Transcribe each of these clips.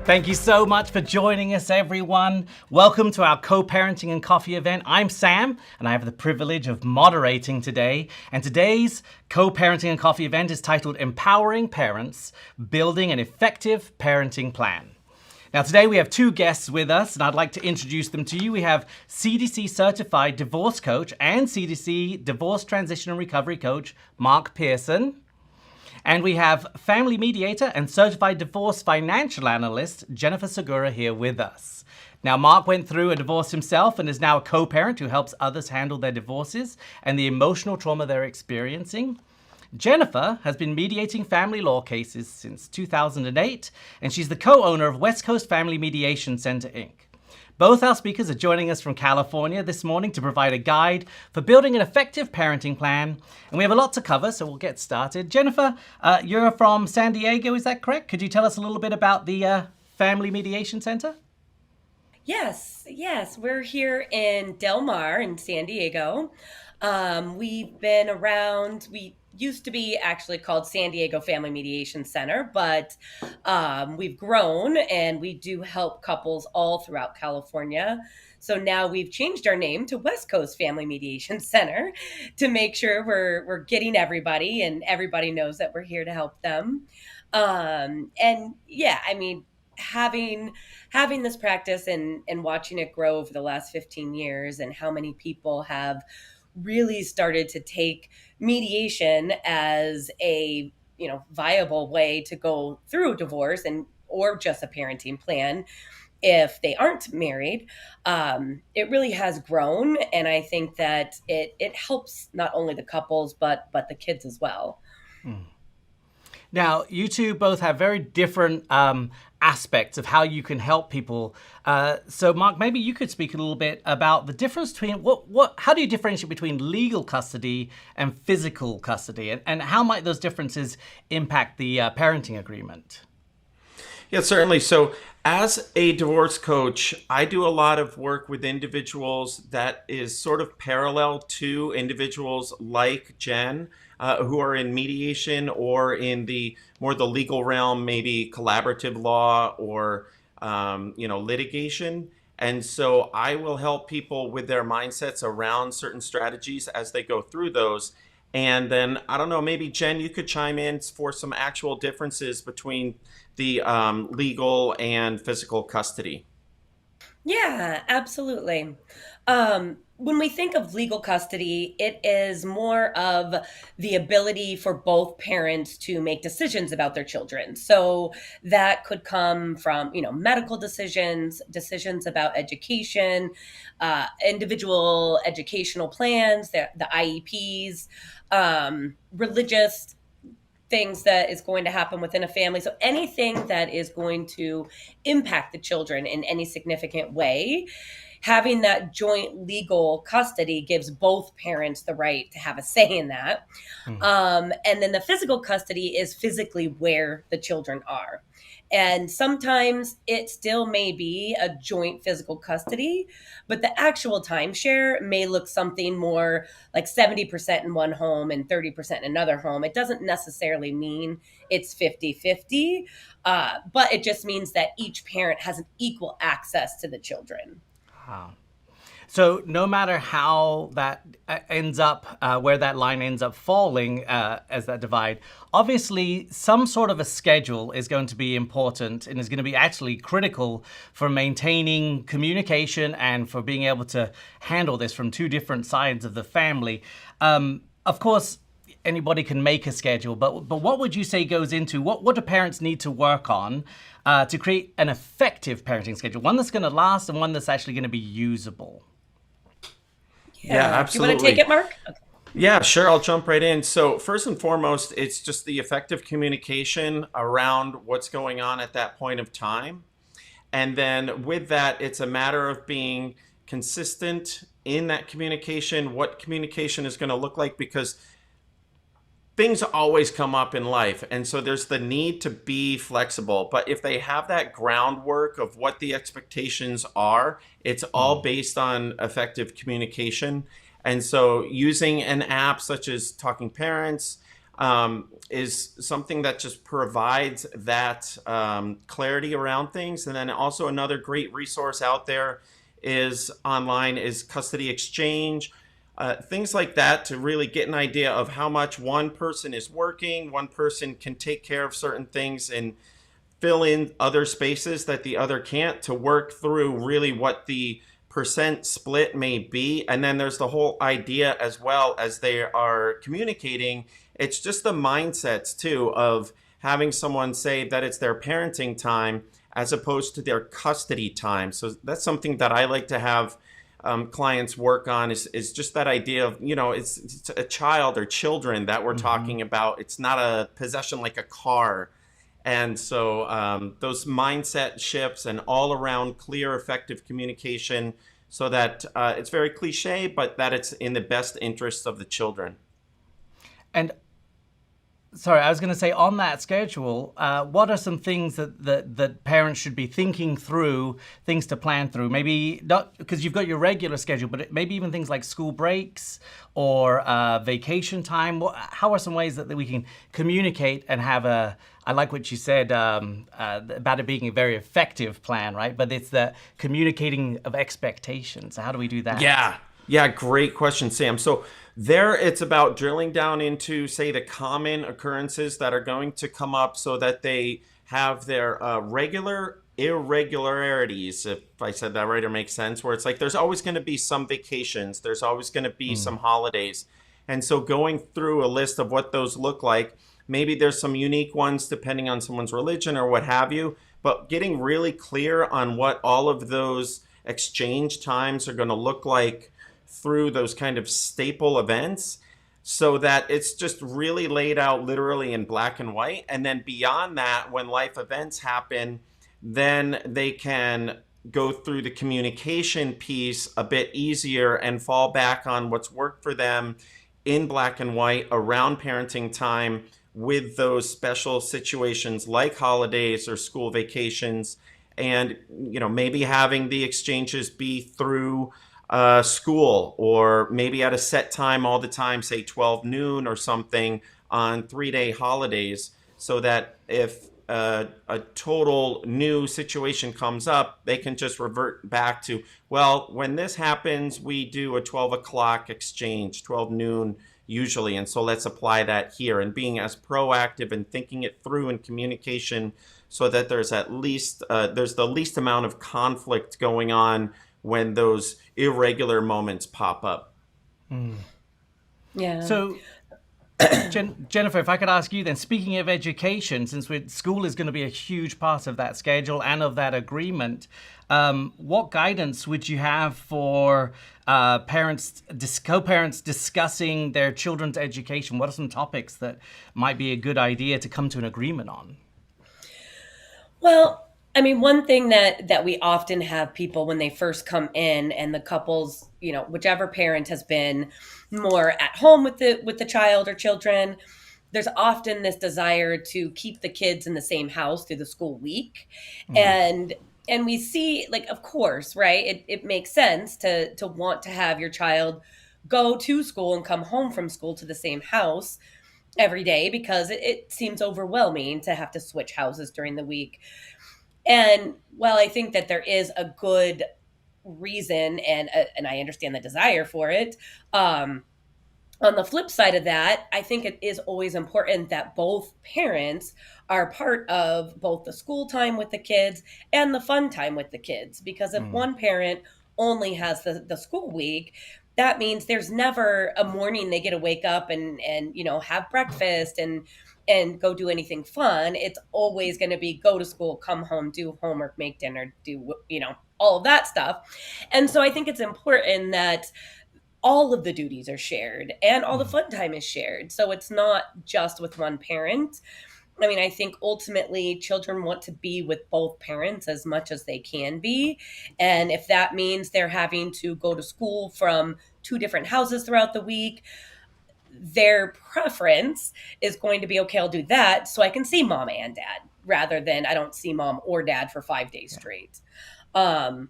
Thank you so much for joining us, everyone. Welcome to our co-parenting and coffee event. I'm Sam, and I have the privilege of moderating today. And today's co-parenting and coffee event is titled Empowering Parents, Building an Effective Parenting Plan. Now today we have two guests with us, and I'd like to introduce them to you. We have CDC Certified Divorce Coach and CDC Divorce Transition and Recovery Coach, Mark Pearson. And we have Family Mediator and Certified Divorce Financial Analyst, Jennifer Segura, here with us. Now, Mark went through a divorce himself and is now a co-parent who helps others handle their divorces and the emotional trauma they're experiencing. Jennifer has been mediating family law cases since 2008, and she's the co-owner of West Coast Family Mediation Center, Inc. Both our speakers are joining us from California this morning to provide a guide for building an effective parenting plan. And we have a lot to cover, so we'll get started. Jennifer, you're from San Diego, is that correct? Could you tell us a little bit about the Family Mediation Center? Yes. We're here in Del Mar in San Diego. We've been around, we used to be actually called San Diego Family Mediation Center, but we've grown and we do help couples all throughout California. So now we've changed our name to West Coast Family Mediation Center to make sure we're getting everybody and everybody knows that we're here to help them. And yeah, I mean, having this practice and watching it grow over the last 15 years and how many people have really started to take mediation as a viable way to go through divorce and or just a parenting plan if they aren't married. It really has grown, and I think that it helps not only the couples but the kids as well. Now, you two both have very different aspects of how you can help people. So, Mark, maybe you could speak a little bit about the difference between how do you differentiate between legal custody and physical custody, and how might those differences impact the parenting agreement? Yeah, certainly. So as a divorce coach, I do a lot of work with individuals that is sort of parallel to individuals like Jen, who are in mediation or in the legal realm, maybe collaborative law or litigation. And so I will help people with their mindsets around certain strategies as they go through those. And then, I don't know, maybe Jen, you could chime in for some actual differences between the legal and physical custody. Yeah, absolutely. When we think of legal custody, it is more of the ability for both parents to make decisions about their children. So that could come from, medical decisions about education, individual educational plans, the IEPs, religious things that is going to happen within a family. So anything that is going to impact the children in any significant way, having that joint legal custody gives both parents the right to have a say in that. And then the physical custody is physically where the children are. And sometimes it still may be a joint physical custody, but the actual timeshare may look something more like 70% in one home and 30% in another home. It doesn't necessarily mean it's 50-50, but it just means that each parent has an equal access to the children. Wow. So no matter how that ends up, where that line ends up falling as that divide, obviously some sort of a schedule is going to be important and is going to be actually critical for maintaining communication and for being able to handle this from two different sides of the family. Of course, anybody can make a schedule, but what would you say goes into, what do parents need to work on to create an effective parenting schedule, one that's going to last and one that's actually going to be usable? Yeah, absolutely. You want to take it, Mark? Okay. Yeah, sure. I'll jump right in. So first and foremost, it's just the effective communication around what's going on at that point of time. And then with that, it's a matter of being consistent in that communication, what communication is going to look like, because things always come up in life. And so there's the need to be flexible. But if they have that groundwork of what the expectations are, it's all based on effective communication. And so using an app such as Talking Parents, is something that just provides that clarity around things. And then also another great resource out there is online is custody exchange. Things like that to really get an idea of how much one person is working, one person can take care of certain things and fill in other spaces that the other can't, to work through really what the percent split may be. And then there's the whole idea as well as they are communicating. It's just the mindsets too of having someone say that it's their parenting time as opposed to their custody time. So that's something that I like to have clients work on is just that idea of, it's a child or children that we're talking about. It's not a possession like a car. And so those mindset shifts and all around clear, effective communication so that it's very cliche, but that it's in the best interests of the children. And sorry, I was going to say on that schedule, what are some things that parents should be thinking through, things to plan through? Maybe not because you've got your regular schedule, but maybe even things like school breaks or vacation time. How are some ways that we can communicate and have I like what you said about it being a very effective plan, right? But it's the communicating of expectations. How do we do that? Yeah, great question, Sam. So there it's about drilling down into, say, the common occurrences that are going to come up so that they have their regular irregularities, if I said that right or makes sense, where it's like there's always going to be some vacations, there's always going to be some holidays. And so going through a list of what those look like, maybe there's some unique ones depending on someone's religion or what have you, but getting really clear on what all of those exchange times are going to look like through those kind of staple events so that it's just really laid out literally in black and white. And then beyond that, when life events happen, then they can go through the communication piece a bit easier and fall back on what's worked for them in black and white around parenting time with those special situations like holidays or school vacations. And, maybe having the exchanges be through school or maybe at a set time all the time, say 12 noon or something on 3-day holidays, so that if a total new situation comes up, they can just revert back to, well, when this happens, we do a 12 o'clock exchange, 12 noon usually. And so let's apply that here, and being as proactive and thinking it through in communication so that there's at least there's the least amount of conflict going on when those irregular moments pop up. Yeah. So, Jennifer, if I could ask you then, speaking of education, since school is going to be a huge part of that schedule and of that agreement, what guidance would you have for co-parents discussing their children's education? What are some topics that might be a good idea to come to an agreement on? Well, I mean, one thing that we often have people when they first come in, and the couples, whichever parent has been more at home with the child or children, there's often this desire to keep the kids in the same house through the school week. And we see, like, of course, right, it makes sense to want to have your child go to school and come home from school to the same house every day, because it seems overwhelming to have to switch houses during the week. And while I think that there is a good reason and I understand the desire for it, on the flip side of that, I think it is always important that both parents are part of both the school time with the kids and the fun time with the kids. Because if one parent only has the school week, that means there's never a morning they get to wake up and have breakfast and go do anything fun. It's always going to be go to school, come home, do homework, make dinner, do, all of that stuff. And so I think it's important that all of the duties are shared and all the fun time is shared. So it's not just with one parent. I mean, I think ultimately children want to be with both parents as much as they can be. And if that means they're having to go to school from 2 different houses throughout the week, their preference is going to be, okay, I'll do that so I can see mom and dad, rather than I don't see mom or dad for 5 days straight. So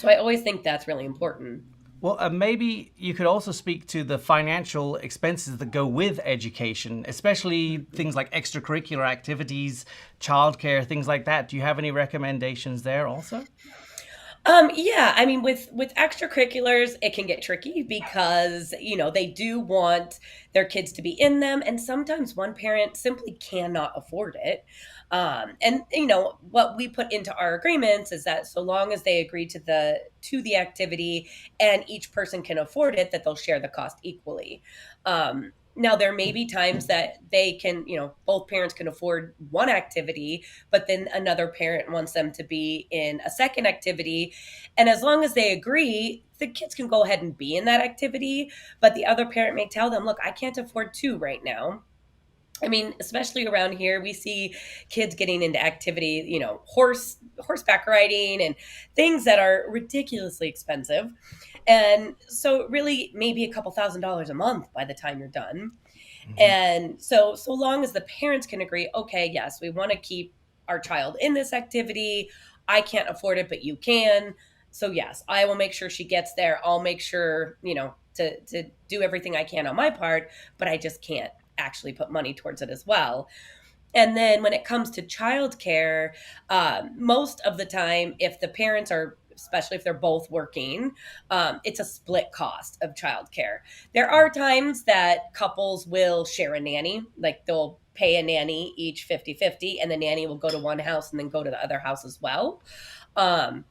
I always think that's really important. Well, maybe you could also speak to the financial expenses that go with education, especially things like extracurricular activities, childcare, things like that. Do you have any recommendations there also? Yeah, I mean, with extracurriculars, it can get tricky because they do want their kids to be in them, and sometimes one parent simply cannot afford it. And what we put into our agreements is that so long as they agree to the activity and each person can afford it, that they'll share the cost equally. Now, there may be times that they can, both parents can afford one activity, but then another parent wants them to be in a second activity. And as long as they agree, the kids can go ahead and be in that activity. But the other parent may tell them, look, I can't afford two right now. I mean, especially around here, we see kids getting into activity, horseback riding and things that are ridiculously expensive. And so really maybe a couple $1,000s a month by the time you're done. Mhm. And so long as the parents can agree, okay, yes, we want to keep our child in this activity. I can't afford it, but you can. So yes, I will make sure she gets there. I'll make sure, to do everything I can on my part, but I just can't actually put money towards it as well. And then when it comes to childcare, most of the time, if the parents are, especially if they're both working, it's a split cost of childcare. There are times that couples will share a nanny, like they'll pay a nanny each 50-50, and the nanny will go to one house and then go to the other house as well. Um,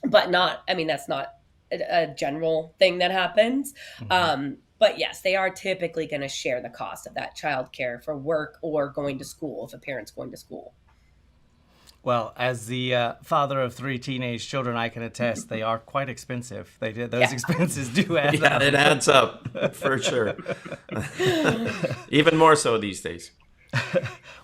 but not, I mean, that's not a general thing that happens. Mhm. But yes, they are typically going to share the cost of that childcare for work or going to school if a parent's going to school. Well, as the father of three teenage children, I can attest they are quite expensive. Those Yeah. expenses do add Yeah, it up. adds up for sure. Even more so these days.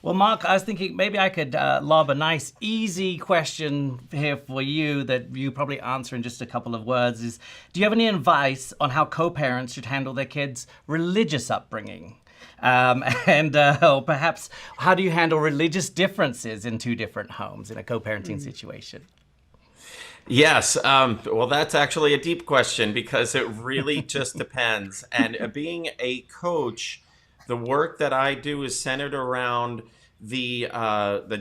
Well, Mark, I was thinking maybe I could lob a nice, easy question here for you that you probably answer in just a couple of words. Do you have any advice on how co-parents should handle their kids' religious upbringing? And or perhaps how do you handle religious differences in two different homes in a co-parenting situation? Yes, well, that's actually a deep question because it really just depends. And being a coach, the work that I do is centered around the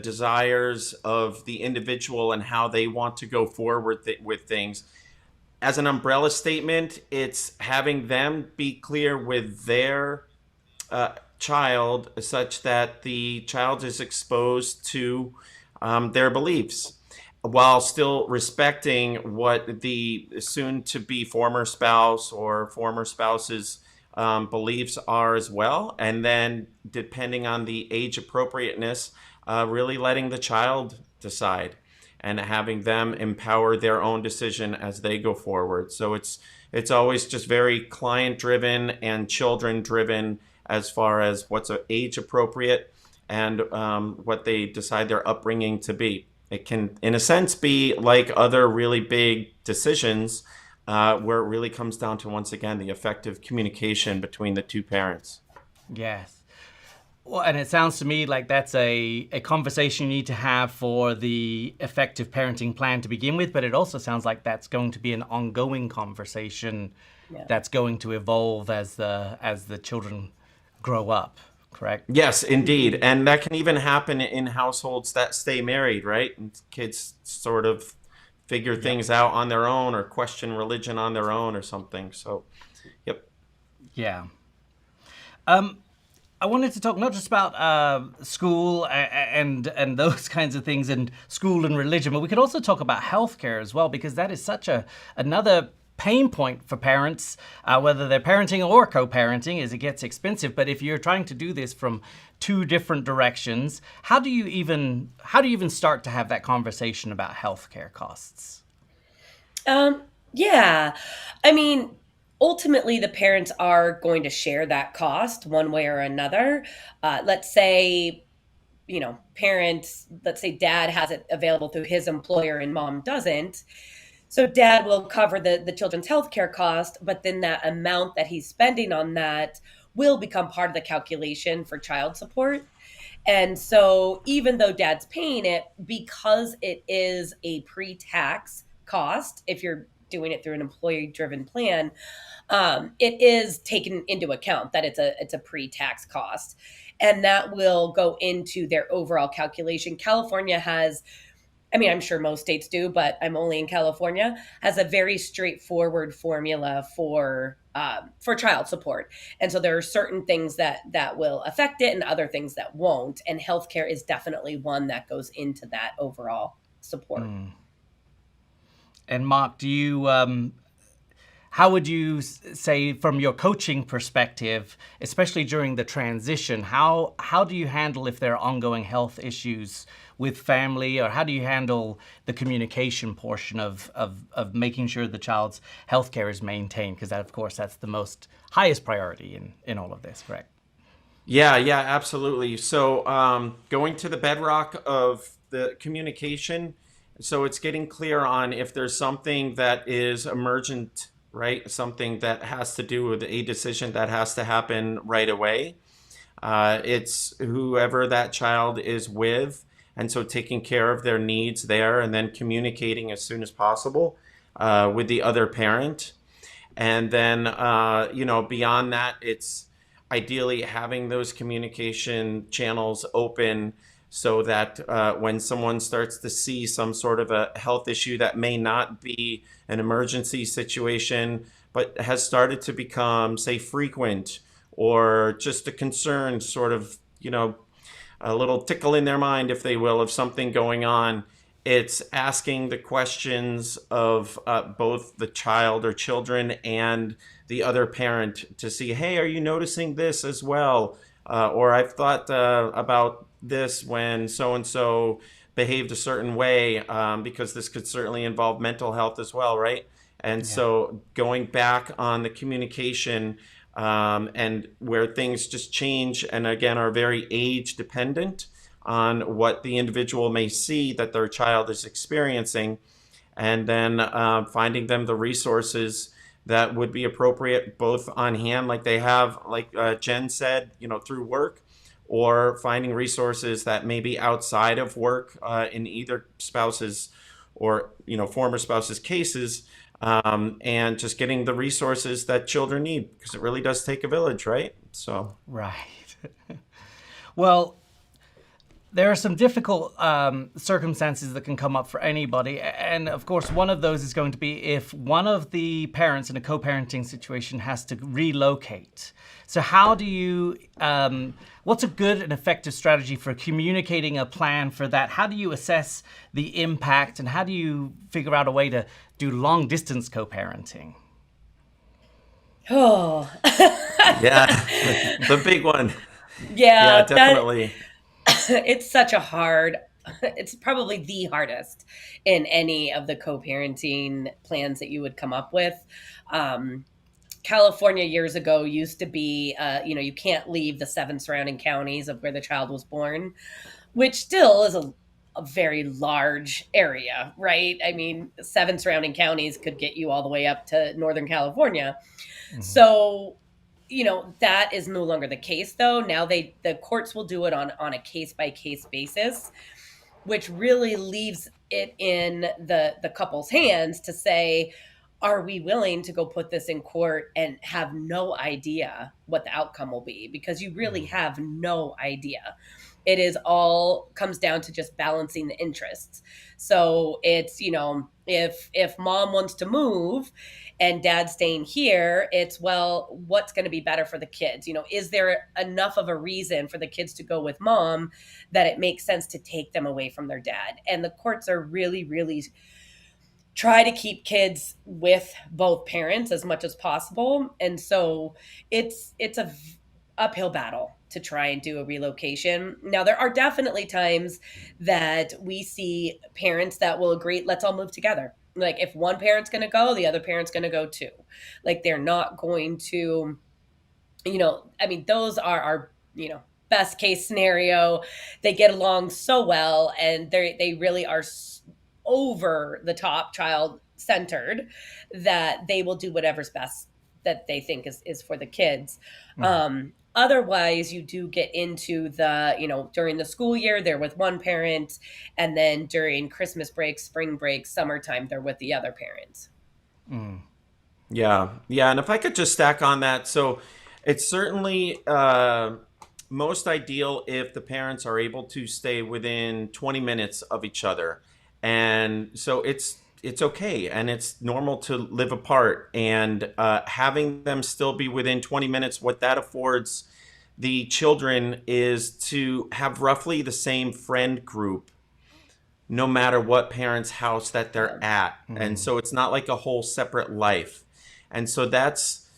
desires of the individual and how they want to go forward with things. As an umbrella statement, it's having them be clear with their child such that the child is exposed to their beliefs while still respecting what the soon to be former spouse or former spouse's beliefs are as well. And then, depending on the age appropriateness, really letting the child decide and having them empower their own decision as they go forward. So it's always just very client driven and children driven as far as what's age appropriate and what they decide their upbringing to be. It can, in a sense, be like other really big decisions where it really comes down to, once again, the effective communication between the two parents. Yes. Well, and it sounds to me like that's a conversation you need to have for the effective parenting plan to begin with, but it also sounds like that's going to be an ongoing conversation Yeah. that's going to evolve as the children grow up, correct? Yes, indeed. And that can even happen in households that stay married, right? And kids sort of figure Yeah. things out on their own or question religion on their own or something. So, yep. Yeah. I wanted to talk not just about school and those kinds of things and school and religion, but we could also talk about healthcare as well, because that is such another pain point for parents, whether they're parenting or co-parenting, is it gets expensive. But if you're trying to do this from two different directions, how do you even start to have that conversation about healthcare costs? Um, yeah. I mean, ultimately, the parents are going to share that cost one way or another. Let's say, let's say dad has it available through his employer and mom doesn't. So dad will cover the children's healthcare cost, but then that amount that he's spending on that will become part of the calculation for child support. And so even though dad's paying it, because it is a pre-tax cost, if you're doing it through an employee-driven plan, it is taken into account that it's a pre-tax cost, and that will go into their overall calculation. California has, I mean, I'm sure most states do, but I'm only in California, has a very straightforward formula for child support. And so there are certain things that will affect it and other things that won't. And healthcare is definitely one that goes into that overall support. And Mark, do you how would you say, from your coaching perspective, especially during the transition, how do you handle if there are ongoing health issues with family, or how do you handle the communication portion of making sure the child's healthcare is maintained? Because that, of course, that's the most highest priority in all of this, correct? Yeah, absolutely. So going to the bedrock of the communication, so it's getting clear on if there's something that is emergent, right? Something that has to do with a decision that has to happen right away. It's whoever that child is with, and so taking care of their needs there, and then communicating as soon as possible with the other parent. And then, beyond that, it's ideally having those communication channels open so that when someone starts to see some sort of a health issue that may not be an emergency situation, but has started to become, say, frequent, or just a concern, sort of, a little tickle in their mind, if they will, of something going on, it's asking the questions of both the child or children and the other parent to see, hey, are you noticing this as well? Or I've thought about this when so-and-so behaved a certain way, because this could certainly involve mental health as well, right? And so going back on the communication, and where things just change and again are very age dependent on what the individual may see that their child is experiencing, and then finding them the resources that would be appropriate both on hand, like they have, like Jen said, through work, or finding resources that may be outside of work in either spouse's or former spouse's cases, and just getting the resources that children need, because it really does take a village, right? So Right. Well, there are some difficult circumstances that can come up for anybody. And of course, one of those is going to be if one of the parents in a co-parenting situation has to relocate. So how do you, what's a good and effective strategy for communicating a plan for that? How do you assess the impact, and how do you figure out a way to do long distance co-parenting? Oh, yeah, the big one. yeah, Yeah, definitely. it's such a hard, it's probably the hardest in any of the co-parenting plans that you would come up with. California years ago used to be, you can't leave the 7 surrounding counties of where the child was born, which still is a very large area, right? I mean, 7 surrounding counties could get you all the way up to Northern California. Mm-hmm. So, that is no longer the case, though. Now the courts will do it on a case-by-case basis, which really leaves it in the couple's hands to say, are we willing to go put this in court and have no idea what the outcome will be? Because you really have no idea. It is all comes down to just balancing the interests. So it's, if mom wants to move and dad's staying here, it's, well, what's going to be better for the kids? Is there enough of a reason for the kids to go with mom that it makes sense to take them away from their dad? And the courts are really, really try to keep kids with both parents as much as possible. And so it's a uphill battle to try and do a relocation. Now, there are definitely times that we see parents that will agree, let's all move together. Like, if one parent's going to go, the other parent's going to go too. Like, they're not going to, those are our, best case scenario. They get along so well, and they really are over the top child centered that they will do whatever's best that they think is for the kids. Mm-hmm. Otherwise, you do get into the, during the school year, they're with one parent, and then during Christmas break, spring break, summertime, they're with the other parent. Yeah, yeah, and if I could just stack on that, so it's certainly most ideal if the parents are able to stay within 20 minutes of each other, and so it's okay and it's normal to live apart, and having them still be within 20 minutes, what that affords the children is to have roughly the same friend group no matter what parent's house that they're at. And so it's not like a whole separate life. And so that's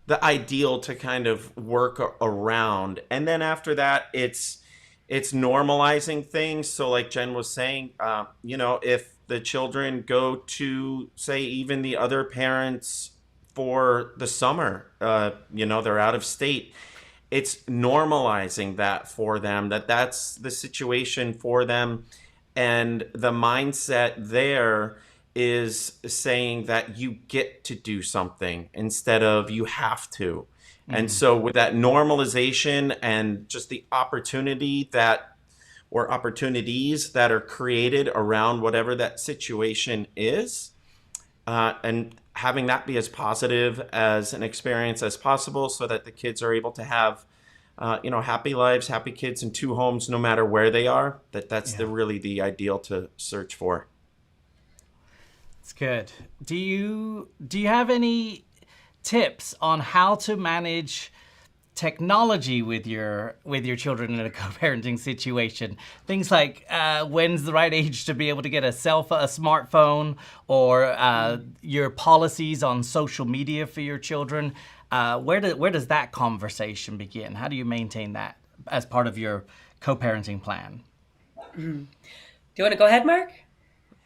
the ideal to kind of work around. And then after that, it's normalizing things. So like Jen was saying, if the children go to say even the other parents for the summer, they're out of state, it's normalizing that for them, that's the situation for them, and the mindset there is saying that you get to do something instead of you have to. And so with that normalization and just the opportunity that or opportunities that are created around whatever that situation is, and having that be as positive as an experience as possible so that the kids are able to have happy lives, happy kids in two homes, no matter where they are. That's Yeah. really the ideal to search for. It's good. Do you have any tips on how to manage technology with your children in a co-parenting situation? Things like when's the right age to be able to get a smartphone, or your policies on social media for your children. Where does that conversation begin? How do you maintain that as part of your co-parenting plan? Do you want to go ahead, Mark?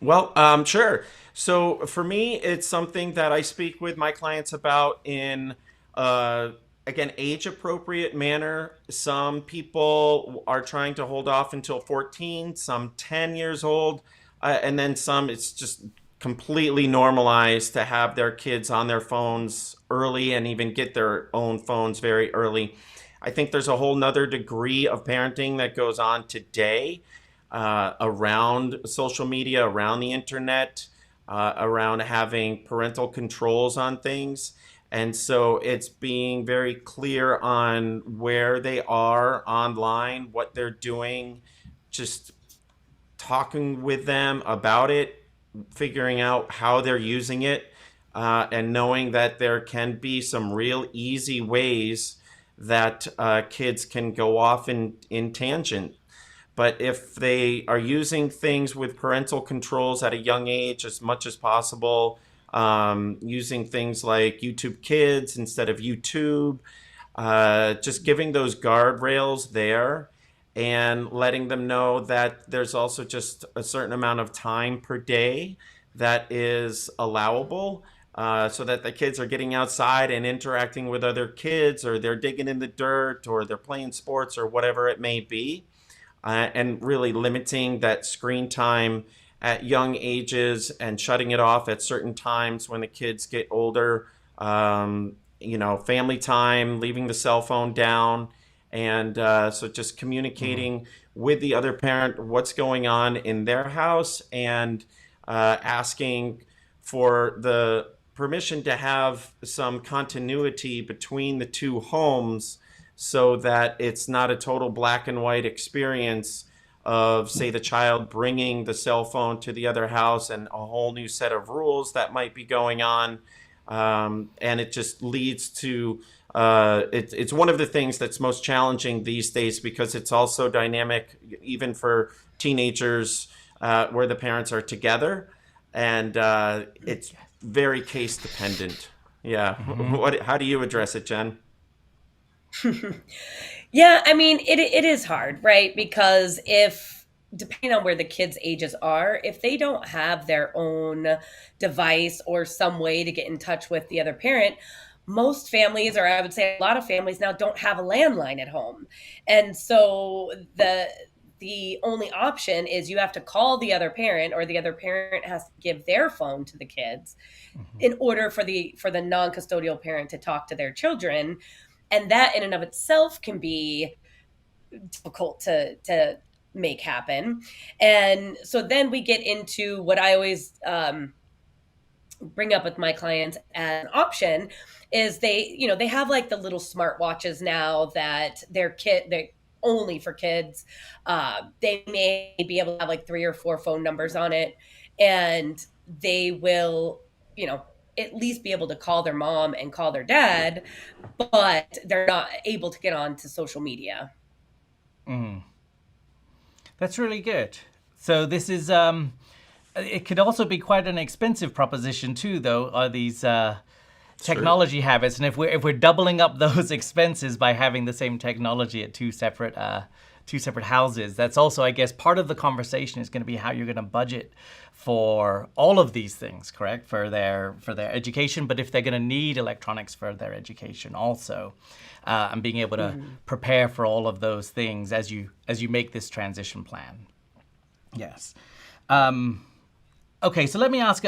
Well, sure. So for me, it's something that I speak with my clients about in, uh, again, age appropriate manner. Some people are trying to hold off until 14, some 10 years old, and then some it's just completely normalized to have their kids on their phones early and even get their own phones very early. I think there's a whole nother degree of parenting that goes on today around social media, around the internet, around having parental controls on things. And so it's being very clear on where they are online, what they're doing, just talking with them about it, figuring out how they're using it, and knowing that there can be some real easy ways that kids can go off in tangent. But if they are using things with parental controls at a young age as much as possible, using things like YouTube Kids instead of YouTube, just giving those guardrails there and letting them know that there's also just a certain amount of time per day that is allowable, so that the kids are getting outside and interacting with other kids, or they're digging in the dirt, or they're playing sports, or whatever it may be, and really limiting that screen time at young ages and shutting it off at certain times when the kids get older. Family time, leaving the cell phone down. And so just communicating with the other parent what's going on in their house, and asking for the permission to have some continuity between the two homes so that it's not a total black and white experience of, say, the child bringing the cell phone to the other house and a whole new set of rules that might be going on. And it just leads to, it's one of the things that's most challenging these days, because it's also dynamic, even for teenagers, where the parents are together. And it's very case dependent. Yeah. How do you address it, Jen? Yeah, I mean, it is hard, right? Because if, depending on where the kids' ages are, if they don't have their own device or some way to get in touch with the other parent, most families, or I would say a lot of families now, don't have a landline at home. And so the only option is you have to call the other parent, or the other parent has to give their phone to the kids in order for the non-custodial parent to talk to their children. And that in and of itself can be difficult to make happen. And so then we get into what I always bring up with my clients as an option is they have like the little smart watches now that they're only for kids. They may be able to have like 3 or 4 phone numbers on it, and they will, you know, at least be able to call their mom and call their dad, but they're not able to get on to social media. That's really good. So this is it could also be quite an expensive proposition too, though. Are these technology habits, and if we're doubling up those expenses by having the same technology at two separate houses, that's also, I guess, part of the conversation is going to be how you're going to budget for all of these things, correct? For their education, but if they're going to need electronics for their education also, and being able to prepare for all of those things as you make this transition plan. Yes. Okay, so let me ask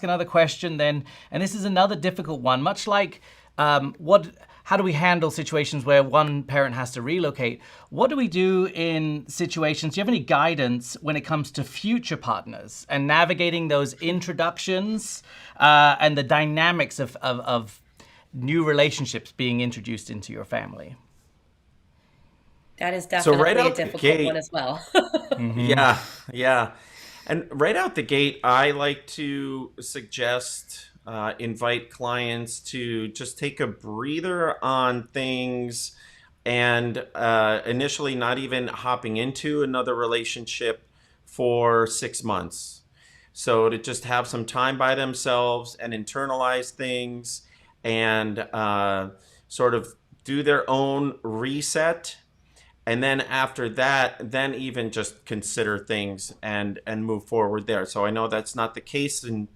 another question then, and this is another difficult one. Much like how do we handle situations where one parent has to relocate? What do we do in situations? Do you have any guidance when it comes to future partners and navigating those introductions and the dynamics of new relationships being introduced into your family? That is So right definitely a out the difficult one gate, as well. yeah, yeah. And right out the gate, I like to suggest, invite clients to just take a breather on things and initially not even hopping into another relationship for 6 months. So to just have some time by themselves and internalize things and sort of do their own reset, and then after that, then even just consider things and move forward there. So I know that's not the case in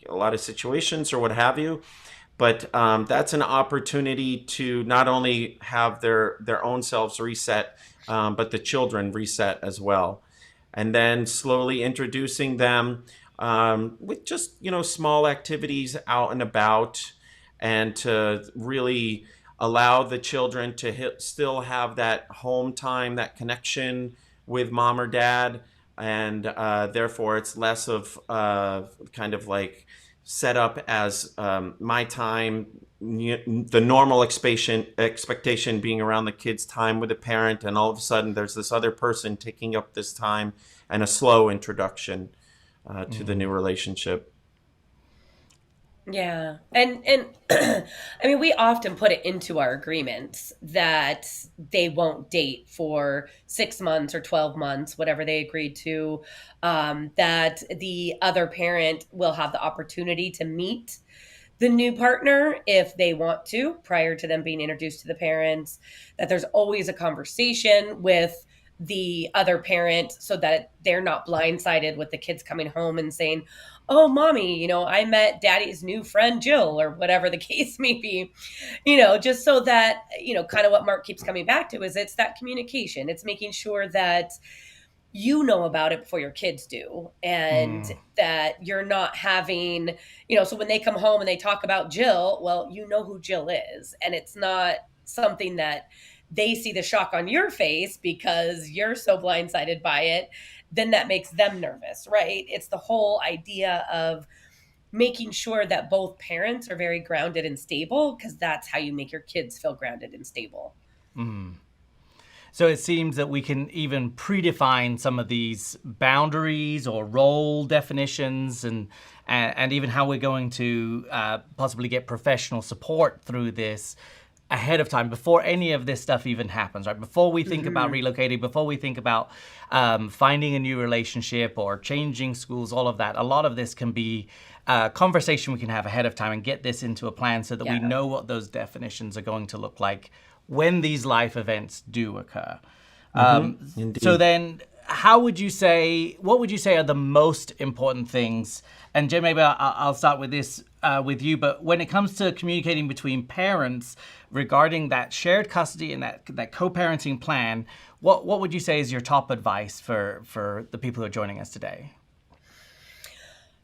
a lot of situations or what have you, but that's an opportunity to not only have their own selves reset, but the children reset as well, and then slowly introducing them with just small activities out and about, and to really allow the children to still have that home time, that connection with mom or dad, and therefore it's less of kind of like set up as my time, the normal expectation being around the kids' time with the parent, and all of a sudden there's this other person taking up this time, and a slow introduction to the new relationship. Yeah. And I mean, we often put it into our agreements that they won't date for 6 months or 12 months, whatever they agreed to, that the other parent will have the opportunity to meet the new partner if they want to prior to them being introduced to the parents, that there's always a conversation with the other parent so that they're not blindsided with the kids coming home and saying, "Oh, mommy, I met daddy's new friend Jill," or whatever the case may be. Just so that, kind of what Mark keeps coming back to is it's that communication. It's making sure that you know about it before your kids do, and that you're not having, so when they come home and they talk about Jill, well, you know who Jill is, and it's not something that they see the shock on your face because you're so blindsided by it, then that makes them nervous, right? It's the whole idea of making sure that both parents are very grounded and stable, because that's how you make your kids feel grounded and stable. So it seems that we can even predefine some of these boundaries or role definitions, and even how we're going to possibly get professional support through this ahead of time, before any of this stuff even happens, right? Before we think about relocating, before we think about finding a new relationship or changing schools, all of that. A lot of this can be a conversation we can have ahead of time and get this into a plan so that we know what those definitions are going to look like when these life events do occur. So then, what would you say are the most important things? And Jen, maybe I'll start with this with you, but when it comes to communicating between parents regarding that shared custody and that co-parenting plan, what would you say is your top advice for the people who are joining us today?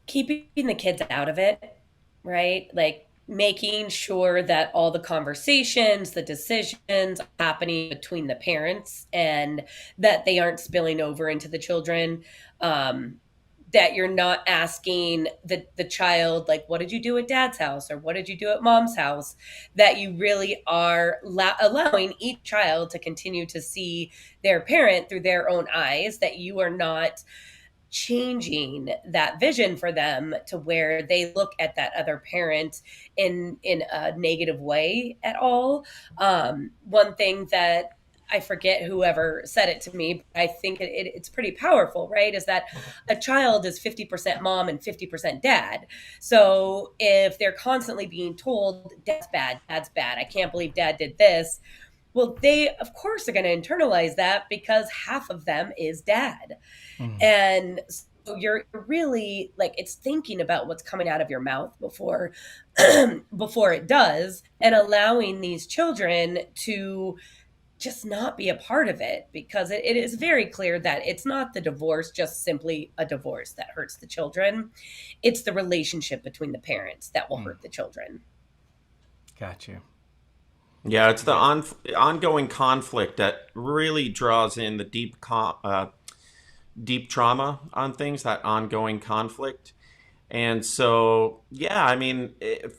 Keeping the kids out of it, right? Like making sure that all the conversations, the decisions are happening between the parents, and that they aren't spilling over into the children. that you're not asking the child, like, what did you do at dad's house or what did you do at mom's house, that you really are allowing each child to continue to see their parent through their own eyes, that you are not changing that vision for them to where they look at that other parent in a negative way at all. One thing that I forget whoever said it to me, but I think it's pretty powerful, right? Is that a child is 50% mom and 50% dad. So if they're constantly being told, dad's bad, I can't believe dad did this, well, they, of course, are going to internalize that because half of them is dad. And so you're really like, it's thinking about what's coming out of your mouth before before it does, and allowing these children to just not be a part of it, because it is very clear that it's not the divorce, just simply a divorce, that hurts the children. It's the relationship between the parents that will hurt the children. Got you. Yeah, it's the ongoing conflict that really draws in the deep trauma on things, that ongoing conflict. And so, yeah, I mean,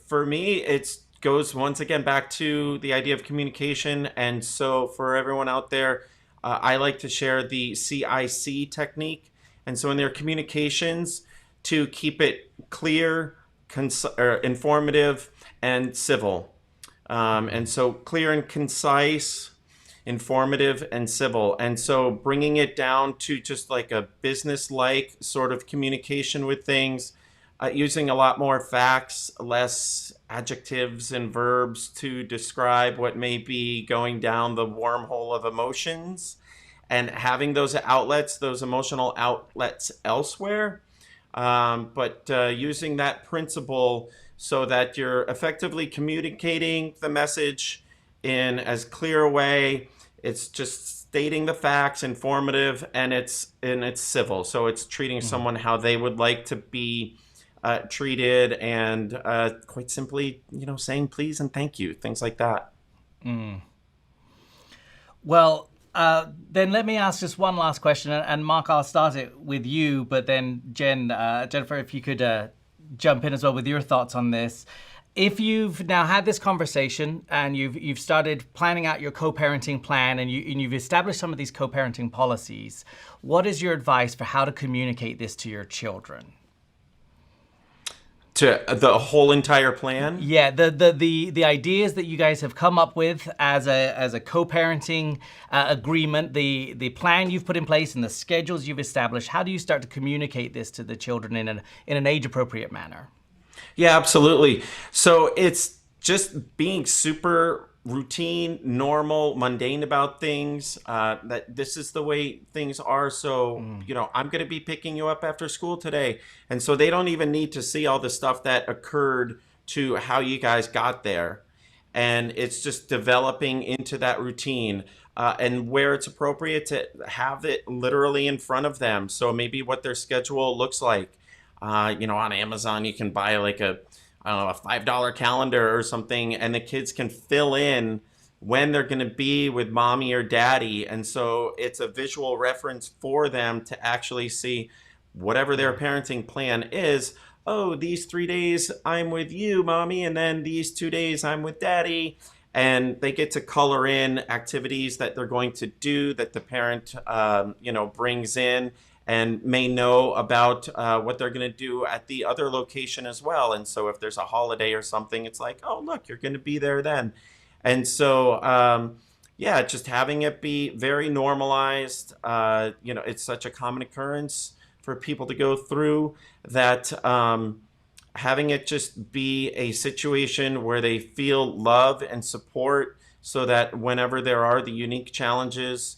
for me, it goes once again back to the idea of communication. And so for everyone out there, I like to share the CIC technique. And so in their communications, to keep it clear, informative, and civil. And so clear and concise, informative, and civil. And so bringing it down to just like a business-like sort of communication with things, using a lot more facts, less adjectives and verbs to describe what may be going down the wormhole of emotions, and having those outlets, those emotional outlets elsewhere. But using that principle so that you're effectively communicating the message in as clear a way. It's just stating the facts, informative, and it's civil. So it's treating someone how they would like to be treated, and quite simply, saying please and thank you, things like that. Well, then let me ask just one last question, and Mark, I'll start it with you, but then Jennifer, if you could jump in as well with your thoughts on this. If you've now had this conversation and you've started planning out your co-parenting plan, and you've established some of these co-parenting policies, what is your advice for how to communicate this to your children? To the whole entire plan? Yeah, the ideas that you guys have come up with as a co-parenting agreement, the plan you've put in place, and the schedules you've established. How do you start to communicate this to the children in an age-appropriate manner? Yeah, absolutely. So it's just being super routine, normal, mundane about things, that this is the way things are. So, I'm going to be picking you up after school today. And so they don't even need to see all the stuff that occurred to how you guys got there. And it's just developing into that routine, and where it's appropriate to have it literally in front of them. So maybe what their schedule looks like. On Amazon, you can buy like a $5 calendar or something, and the kids can fill in when they're going to be with mommy or daddy. And so it's a visual reference for them to actually see whatever their parenting plan is. Oh, these 3 days I'm with you, mommy, and then these 2 days I'm with daddy. And they get to color in activities that they're going to do that the parent, brings in, and may know about what they're going to do at the other location as well. And so if there's a holiday or something, it's like, oh, look, you're going to be there then. And so, just having it be very normalized. It's such a common occurrence for people to go through that, having it just be a situation where they feel love and support, so that whenever there are the unique challenges,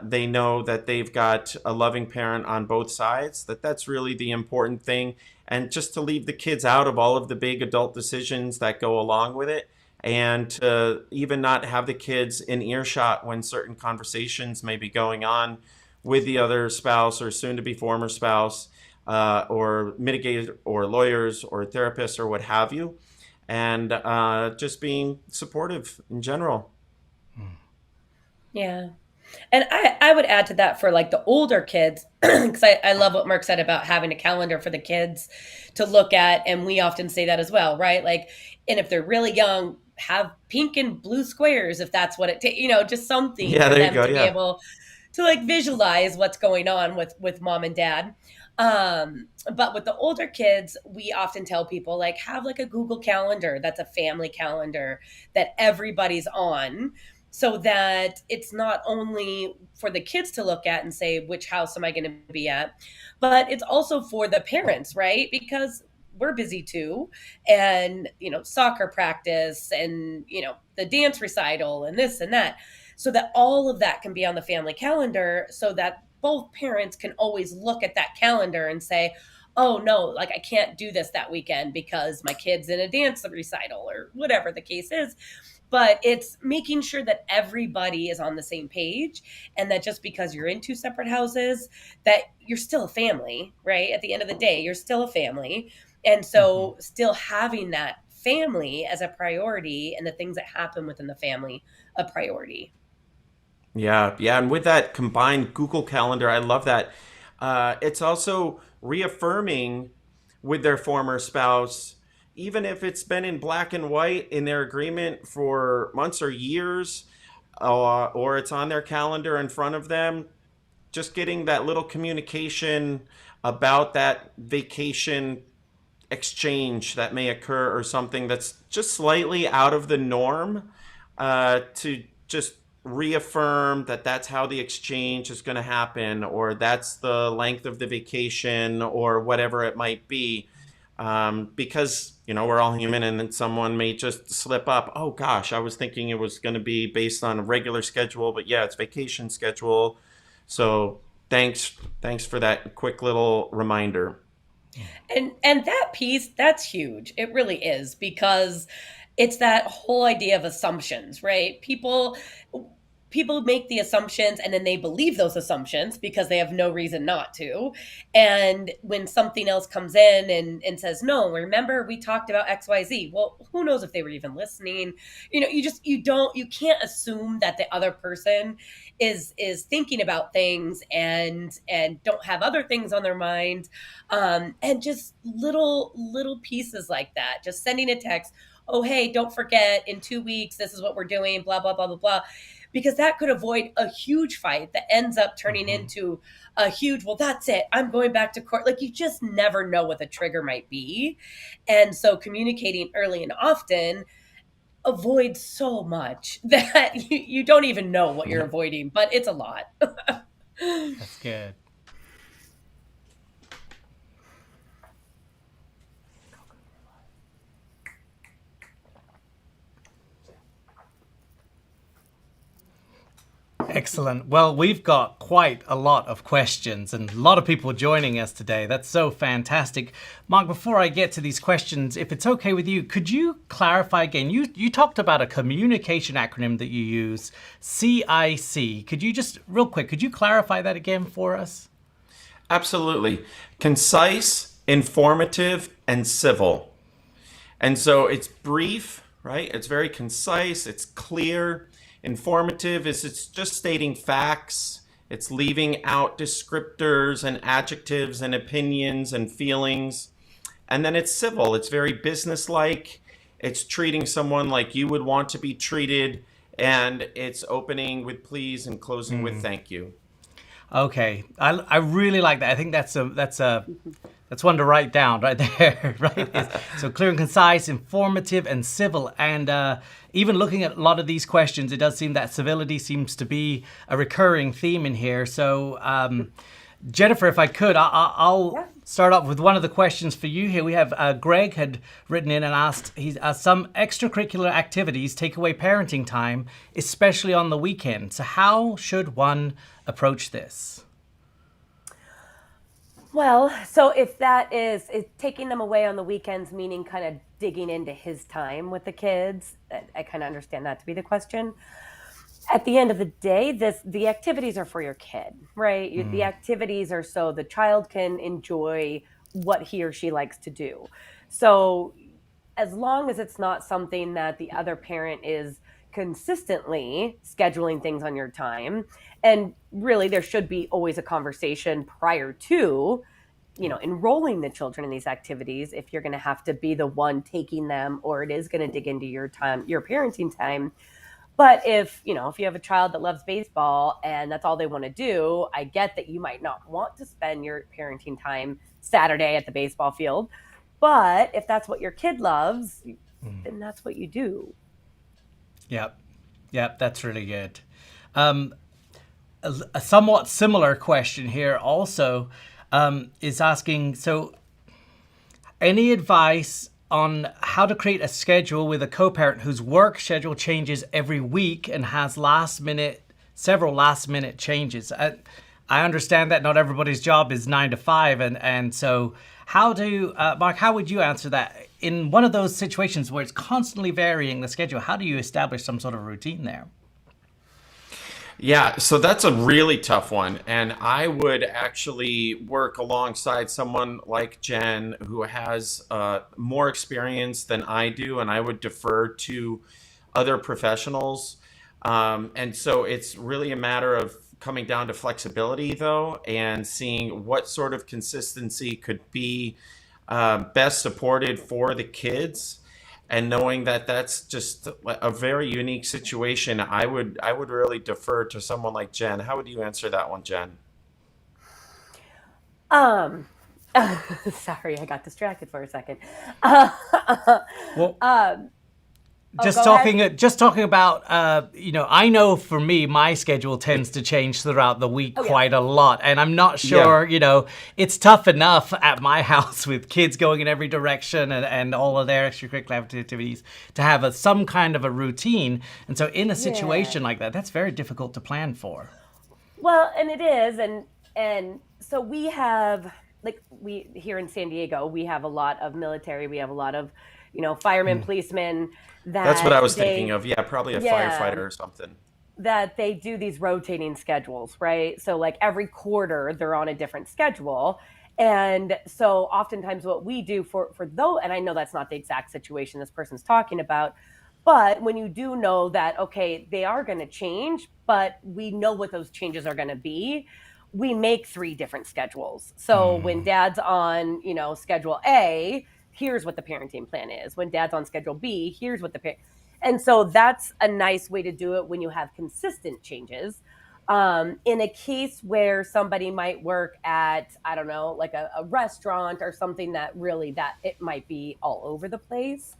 they know that they've got a loving parent on both sides, that's really the important thing. And just to leave the kids out of all of the big adult decisions that go along with it, and to even not have the kids in earshot when certain conversations may be going on with the other spouse or soon to be former spouse, or mitigator or lawyers or therapists or what have you. And just being supportive in general. Yeah. And I would add to that for like the older kids, because I love what Mark said about having a calendar for the kids to look at. And we often say that as well, right? Like, and if they're really young, have pink and blue squares if that's what it takes, just something Yeah, for there you them go. to be Yeah. able to like visualize what's going on with mom and dad. But with the older kids, we often tell people like have like a Google calendar that's a family calendar that everybody's on, so that it's not only for the kids to look at and say which house am I going to be at, but it's also for the parents, right? Because we're busy too, and soccer practice, and the dance recital and this and that, so that all of that can be on the family calendar, so that both parents can always look at that calendar and say, oh no, like I can't do this that weekend because my kid's in a dance recital or whatever the case is. But it's making sure that everybody is on the same page, and that just because you're in two separate houses, that you're still a family, right? At the end of the day, you're still a family. And Hmm. so still having that family as a priority, and the things that happen within the family a priority. Yeah, yeah, and with that combined Google Calendar, I love that. It's also reaffirming with their former spouse, even if it's been in black and white in their agreement for months or years, or it's on their calendar in front of them, just getting that little communication about that vacation exchange that may occur or something that's just slightly out of the norm, to just reaffirm that that's how the exchange is going to happen, or that's the length of the vacation, or whatever it might be. Because, we're all human, and then someone may just slip up. Oh gosh, I was thinking it was going to be based on a regular schedule, but yeah, it's vacation schedule. So thanks for that quick little reminder. And that piece, that's huge. It really is, because it's that whole idea of assumptions, right? People make the assumptions, and then they believe those assumptions because they have no reason not to. And when something else comes in and says, no, remember we talked about XYZ. Well, who knows if they were even listening? You can't assume that the other person is thinking about things and don't have other things on their mind. And just little pieces like that, just sending a text, oh hey, don't forget in 2 weeks this is what we're doing, blah blah blah blah blah, because that could avoid a huge fight that ends up turning Hmm. into a huge, well that's it, I'm going back to court. Like, you just never know what the trigger might be. And so communicating early and often avoids so much that you don't even know what you're Yeah. avoiding, but it's a lot. That's good. Excellent. Well, we've got quite a lot of questions and a lot of people joining us today. That's so fantastic. Mark, before I get to these questions, if it's okay with you, could you clarify again? You talked about a communication acronym that you use, CIC. Could you just, real quick, could you clarify that again for us? Absolutely. Concise, informative, and civil. And so it's brief, right? It's very concise, it's clear. Informative is it's just stating facts. It's leaving out descriptors and adjectives and opinions and feelings. And then it's civil. It's very businesslike. It's treating someone like you would want to be treated. And it's opening with please and closing with thank you. Okay, I really like that. I think that's one to write down right there, right? So clear and concise, informative, and civil. And even looking at a lot of these questions, it does seem that civility seems to be a recurring theme in here. So Jennifer, if I could, I'll Yeah. start off with one of the questions for you here. We have Greg had written in and asked, some extracurricular activities take away parenting time, especially on the weekend. So how should one approach this? Well, so if that is taking them away on the weekends, meaning kind of digging into his time with the kids, I kind of understand that to be the question. At the end of the day, the activities are for your kid, right? The activities are so the child can enjoy what he or she likes to do. So as long as it's not something that the other parent is consistently scheduling things on your time. And really, there should be always a conversation prior to, enrolling the children in these activities if you're going to have to be the one taking them, or it is going to dig into your time, your parenting time. But if you have a child that loves baseball and that's all they want to do, I get that you might not want to spend your parenting time Saturday at the baseball field. But if that's what your kid loves, then that's what you do. Yep, that's really good. A somewhat similar question here also is asking, so any advice on how to create a schedule with a co-parent whose work schedule changes every week and has several last minute changes? I understand that not everybody's job is 9 to 5, and so Mark, how would you answer that? In one of those situations where it's constantly varying the schedule, how do you establish some sort of routine there? Yeah, so that's a really tough one. And I would actually work alongside someone like Jen who has more experience than I do, and I would defer to other professionals. And so it's really a matter of coming down to flexibility, though, and seeing what sort of consistency could be best supported for the kids. And knowing that that's just a very unique situation, I would really defer to someone like Jen. How would you answer that one, Jen? Sorry, I got distracted for a second. Well, um, just go talking ahead. just talking about I know for me my schedule tends to change throughout the week Oh, yeah. quite a lot, and I'm not sure, it's tough enough at my house with kids going in every direction and all of their extracurricular activities to have some kind of a routine. And so in a situation like that, that's very difficult to plan for. Well, and it is, and so we have, we here in San Diego, we have a lot of military, we have a lot of, firemen, policemen That's what that I was thinking of. Yeah, probably a firefighter or something. that they do these rotating schedules, right? So like every quarter they're on a different schedule. And so oftentimes what we do for those, and I know that's not the exact situation this person's talking about, but when you do know that, okay, they are going to change, but we know what those changes are going to be, we make 3 different schedules. So when dad's on, schedule A, here's what the parenting plan is. When dad's on schedule B, here's what and so that's a nice way to do it when you have consistent changes. In a case where somebody might work at, I don't know, like a restaurant or something that it might be all over the place.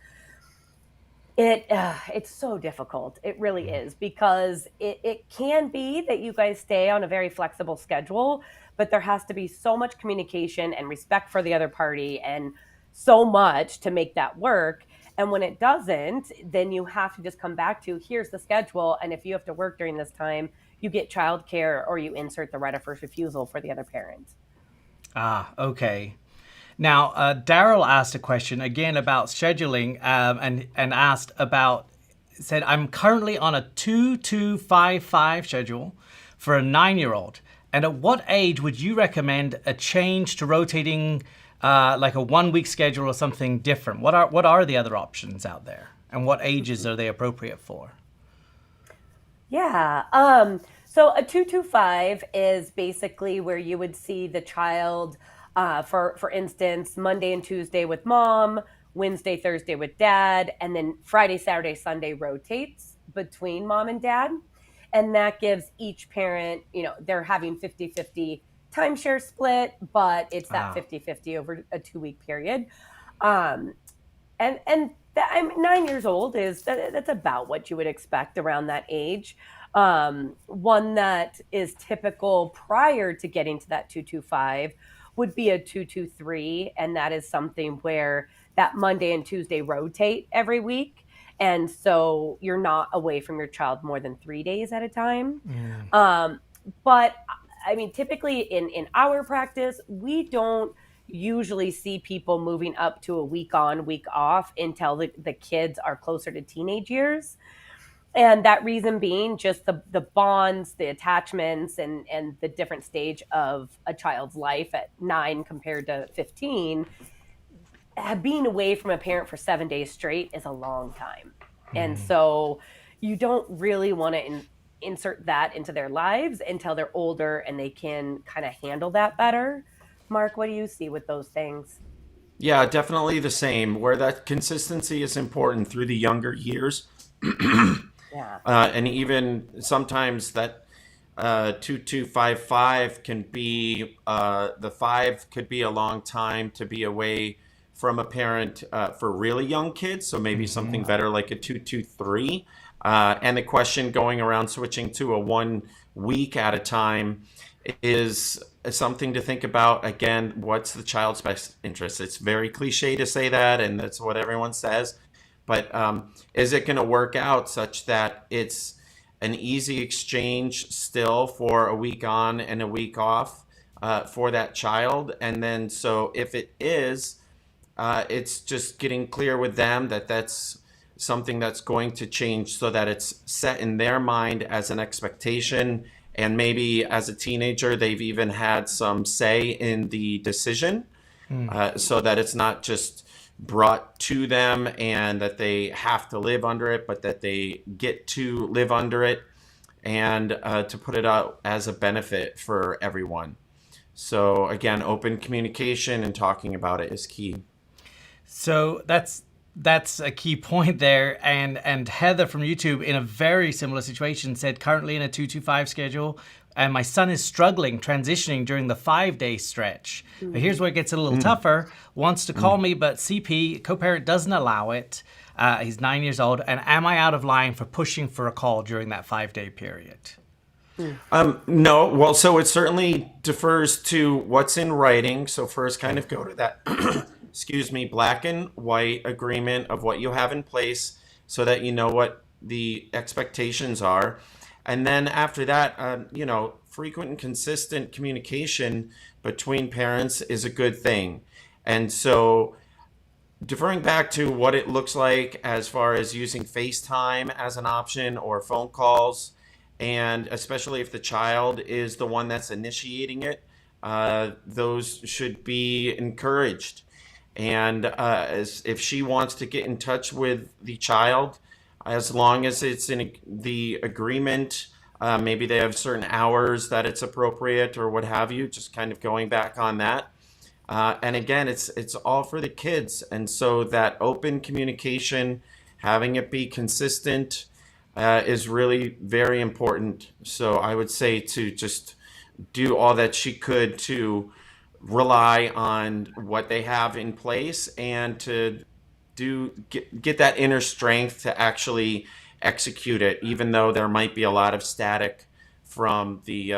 It's so difficult. It really is, because it can be that you guys stay on a very flexible schedule, but there has to be so much communication and respect for the other party and so much to make that work. And when it doesn't, then you have to just come back to, here's the schedule. And if you have to work during this time, you get childcare or you insert the right of first refusal for the other parent. Okay. Now, Daryl asked a question again about scheduling, and said, I'm currently on a 2-2-5-5 schedule for a 9-year-old. And at what age would you recommend a change to rotating, like a 1-week schedule or something different? What are the other options out there, and what ages are they appropriate for? Yeah. So a 2-2-5 is basically where you would see the child, for instance, Monday and Tuesday with mom, Wednesday, Thursday with dad, and then Friday, Saturday, Sunday rotates between mom and dad. And that gives each parent, they're having 50-50 timeshare split, but it's that 50-50 over a 2-week period. And that, 9 years old that's about what you would expect around that age. One that is typical prior to getting to that 2-2-5 would be a 2-2-3, and that is something where that Monday and Tuesday rotate every week, and so you're not away from your child more than 3 days at a time. But I mean, typically in our practice, we don't usually see people moving up to a week on, week off until the kids are closer to teenage years. And that reason being just the bonds, the attachments, and the different stage of a child's life at 9 compared to 15. Being away from a parent for 7 days straight is a long time. And so, you don't really want to insert that into their lives until they're older and they can kind of handle that better. Mark, what do you see with those things? Yeah, definitely the same, where that consistency is important through the younger years. Yeah. And even sometimes that 2255 can be, the five could be a long time to be away from a parent for really young kids. So maybe something better like a 223. And the question going around switching to a 1 week at a time is something to think about. Again, what's the child's best interest? It's very cliche to say that, and that's what everyone says. But is it going to work out such that it's an easy exchange still for a week on and a week off for that child? And then, so if it is, it's just getting clear with them that that's something that's going to change so that it's set in their mind as an expectation. And maybe as a teenager, they've even had some say in the decision, so that it's not just brought to them and that they have to live under it, but that they get to live under it, and to put it out as a benefit for everyone. So again, open communication and talking about it is key. So that's a key point there. And Heather from YouTube, in a very similar situation, said currently in a 225 schedule, and my son is struggling transitioning during the 5-day stretch. But here's where it gets a little tougher. Wants to call me, but CP, co-parent, doesn't allow it. He's 9 years old. And am I out of line for pushing for a call during that 5-day period? No, well, so it certainly defers to what's in writing. So first kind of go to that, excuse me, black and white agreement of what you have in place so that you know what the expectations are. And then after that, frequent and consistent communication between parents is a good thing. And so deferring back to what it looks like as far as using FaceTime as an option or phone calls, and especially if the child is the one that's initiating it, those should be encouraged. And if she wants to get in touch with the child, as long as it's in the agreement, maybe they have certain hours that it's appropriate or what have you, just kind of going back on that. And again, it's all for the kids. And so that open communication, having it be consistent, is really very important. So I would say to just do all that she could to rely on what they have in place and to get that inner strength to actually execute it, even though there might be a lot of static from the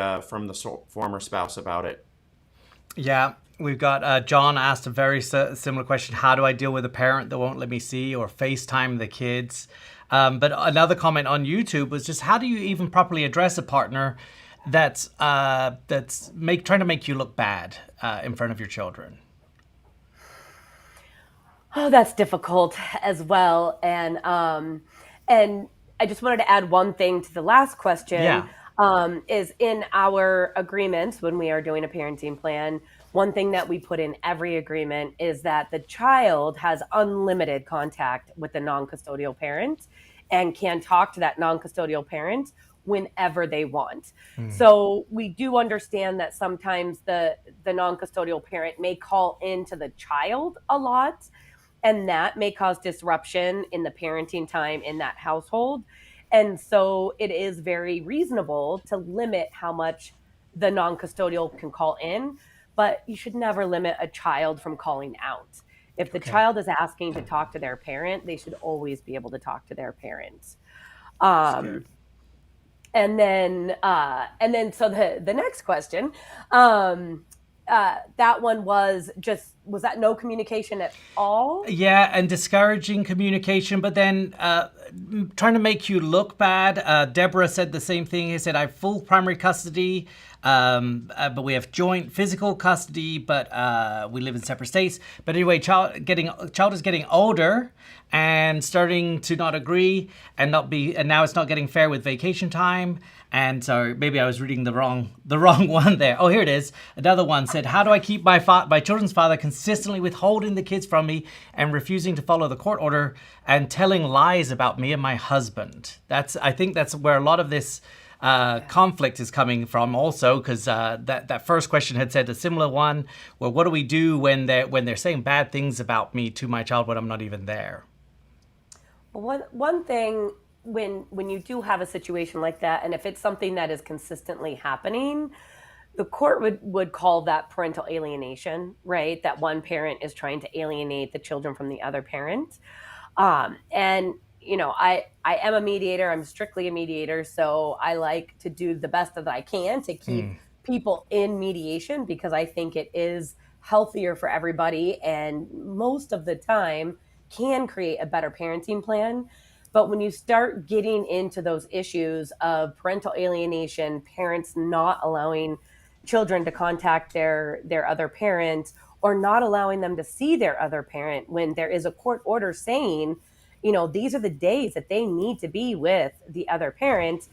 former spouse about it. Yeah, we've got John asked a very similar question. How do I deal with a parent that won't let me see or FaceTime the kids? But another comment on YouTube was just, how do you even properly address a partner that's trying to make you look bad in front of your children? Oh, that's difficult as well. And I just wanted to add one thing to the last question. Yeah. Is in our agreements when we are doing a parenting plan, one thing that we put in every agreement is that the child has unlimited contact with the non-custodial parent and can talk to that non-custodial parent whenever they want. So we do understand that sometimes the non-custodial parent may call into the child a lot, and that may cause disruption in the parenting time in that household. And so it is very reasonable to limit how much the non-custodial can call in, but you should never limit a child from calling out. If the child is asking to talk to their parent, they should always be able to talk to their parents. And then so the next question, that one was that no communication at all? Yeah, and discouraging communication, but then trying to make you look bad. Deborah said the same thing. He said, I have full primary custody. but we have joint physical custody, but we live in separate states. But anyway, child is getting older and starting to not agree and now it's not getting fair with vacation time. And so maybe I was reading the wrong one there. Oh, here it is. Another one said, "How do I keep my children's father consistently withholding the kids from me and refusing to follow the court order and telling lies about me and my husband?" I think that's where a lot of this conflict is coming from also, because that first question had said a similar one. Well, what do we do when they're saying bad things about me to my child when I'm not even there? One thing, when you do have a situation like that, and if it's something that is consistently happening, the court would call that parental alienation, right? That one parent is trying to alienate the children from the other parent. And I am a mediator. I'm strictly a mediator, so I like to do the best that I can to keep people in mediation, because I think it is healthier for everybody, and most of the time can create a better parenting plan. But when you start getting into those issues of parental alienation, parents not allowing children to contact their other parent, or not allowing them to see their other parent when there is a court order saying, these are the days that they need to be with the other parent,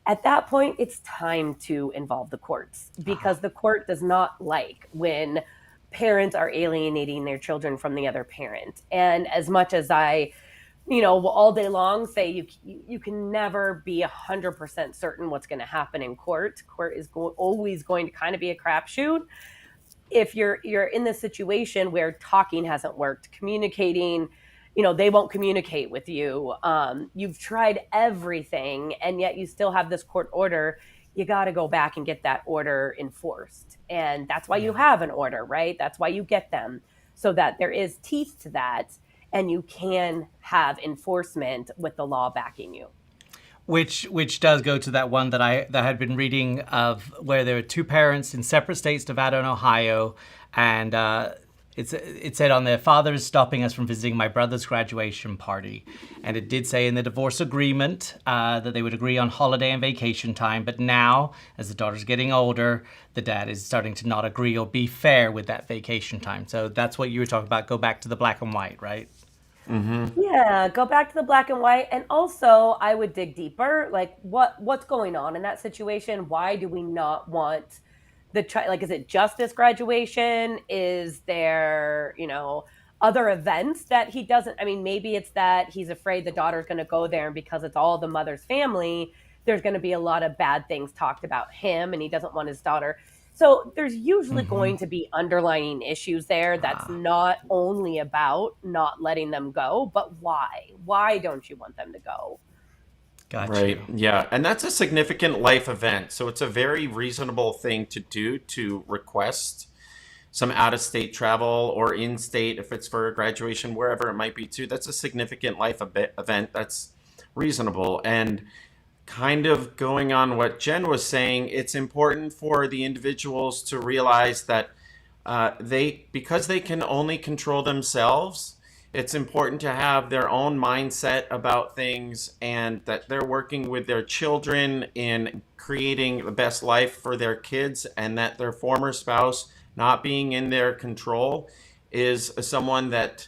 at that point, it's time to involve the courts, because the court does not like when parents are alienating their children from the other parent. And as much as I will all day long say you can never be 100% certain what's going to happen in court. Court is always going to kind of be a crapshoot. If you're in this situation where talking hasn't worked, communicating, they won't communicate with you. You've tried everything, and yet you still have this court order. You got to go back and get that order enforced. And that's why you have an order, right? That's why you get them, so that there is teeth to that, and you can have enforcement with the law backing you. Which does go to that one that I had been reading of, where there were two parents in separate states, Nevada and Ohio, and it said on there, "Father is stopping us from visiting my brother's graduation party." And it did say in the divorce agreement that they would agree on holiday and vacation time. But now, as the daughter's getting older, the dad is starting to not agree or be fair with that vacation time. So that's what you were talking about. Go back to the black and white, right? Mm-hmm. Yeah, go back to the black and white. And also, I would dig deeper. Like, what's going on in that situation? Why do we not want the child? Like, is it just this graduation? Is there, other events that he doesn't? I mean, maybe it's that he's afraid the daughter's going to go there, and because it's all the mother's family, there's going to be a lot of bad things talked about him, and he doesn't want his daughter. So there's usually going to be underlying issues there that's not only about not letting them go, but why? Why don't you want them to go? Gotcha. Right. Yeah. And that's a significant life event. So it's a very reasonable thing to do, to request some out-of-state travel, or in-state if it's for a graduation, wherever it might be too. That's a significant life event. That's reasonable. And kind of going on what Jen was saying, it's important for the individuals to realize that because they can only control themselves, it's important to have their own mindset about things, and that they're working with their children in creating the best life for their kids, and that their former spouse not being in their control is someone that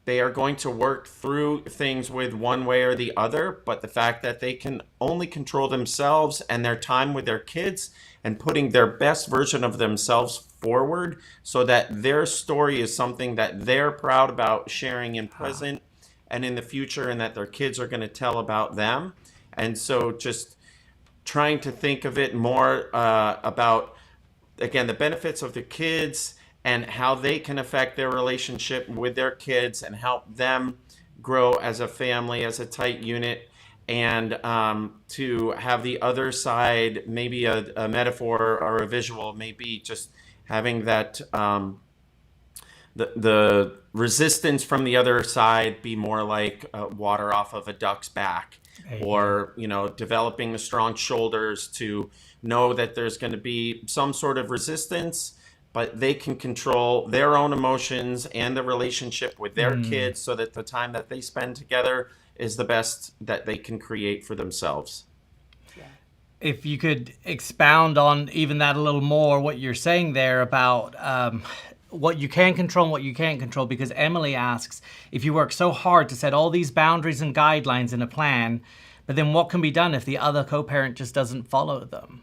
they are going to work through things with one way or the other. But the fact that they can only control themselves and their time with their kids, and putting their best version of themselves forward, so that their story is something that they're proud about sharing in present and in the future, and that their kids are going to tell about them. And so just trying to think of it more about, again, the benefits of the kids and how they can affect their relationship with their kids and help them grow as a family, as a tight unit. And to have the other side, maybe a metaphor or a visual, maybe just having that the resistance from the other side be more like water off of a duck's back, or developing the strong shoulders to know that there's going to be some sort of resistance, but they can control their own emotions and the relationship with their kids, so that the time that they spend together is the best that they can create for themselves. if you could expound on even that a little more, what you're saying there about what you can control and what you can't control, because Emily asks, if you work so hard to set all these boundaries and guidelines in a plan, but then what can be done if the other co-parent just doesn't follow them?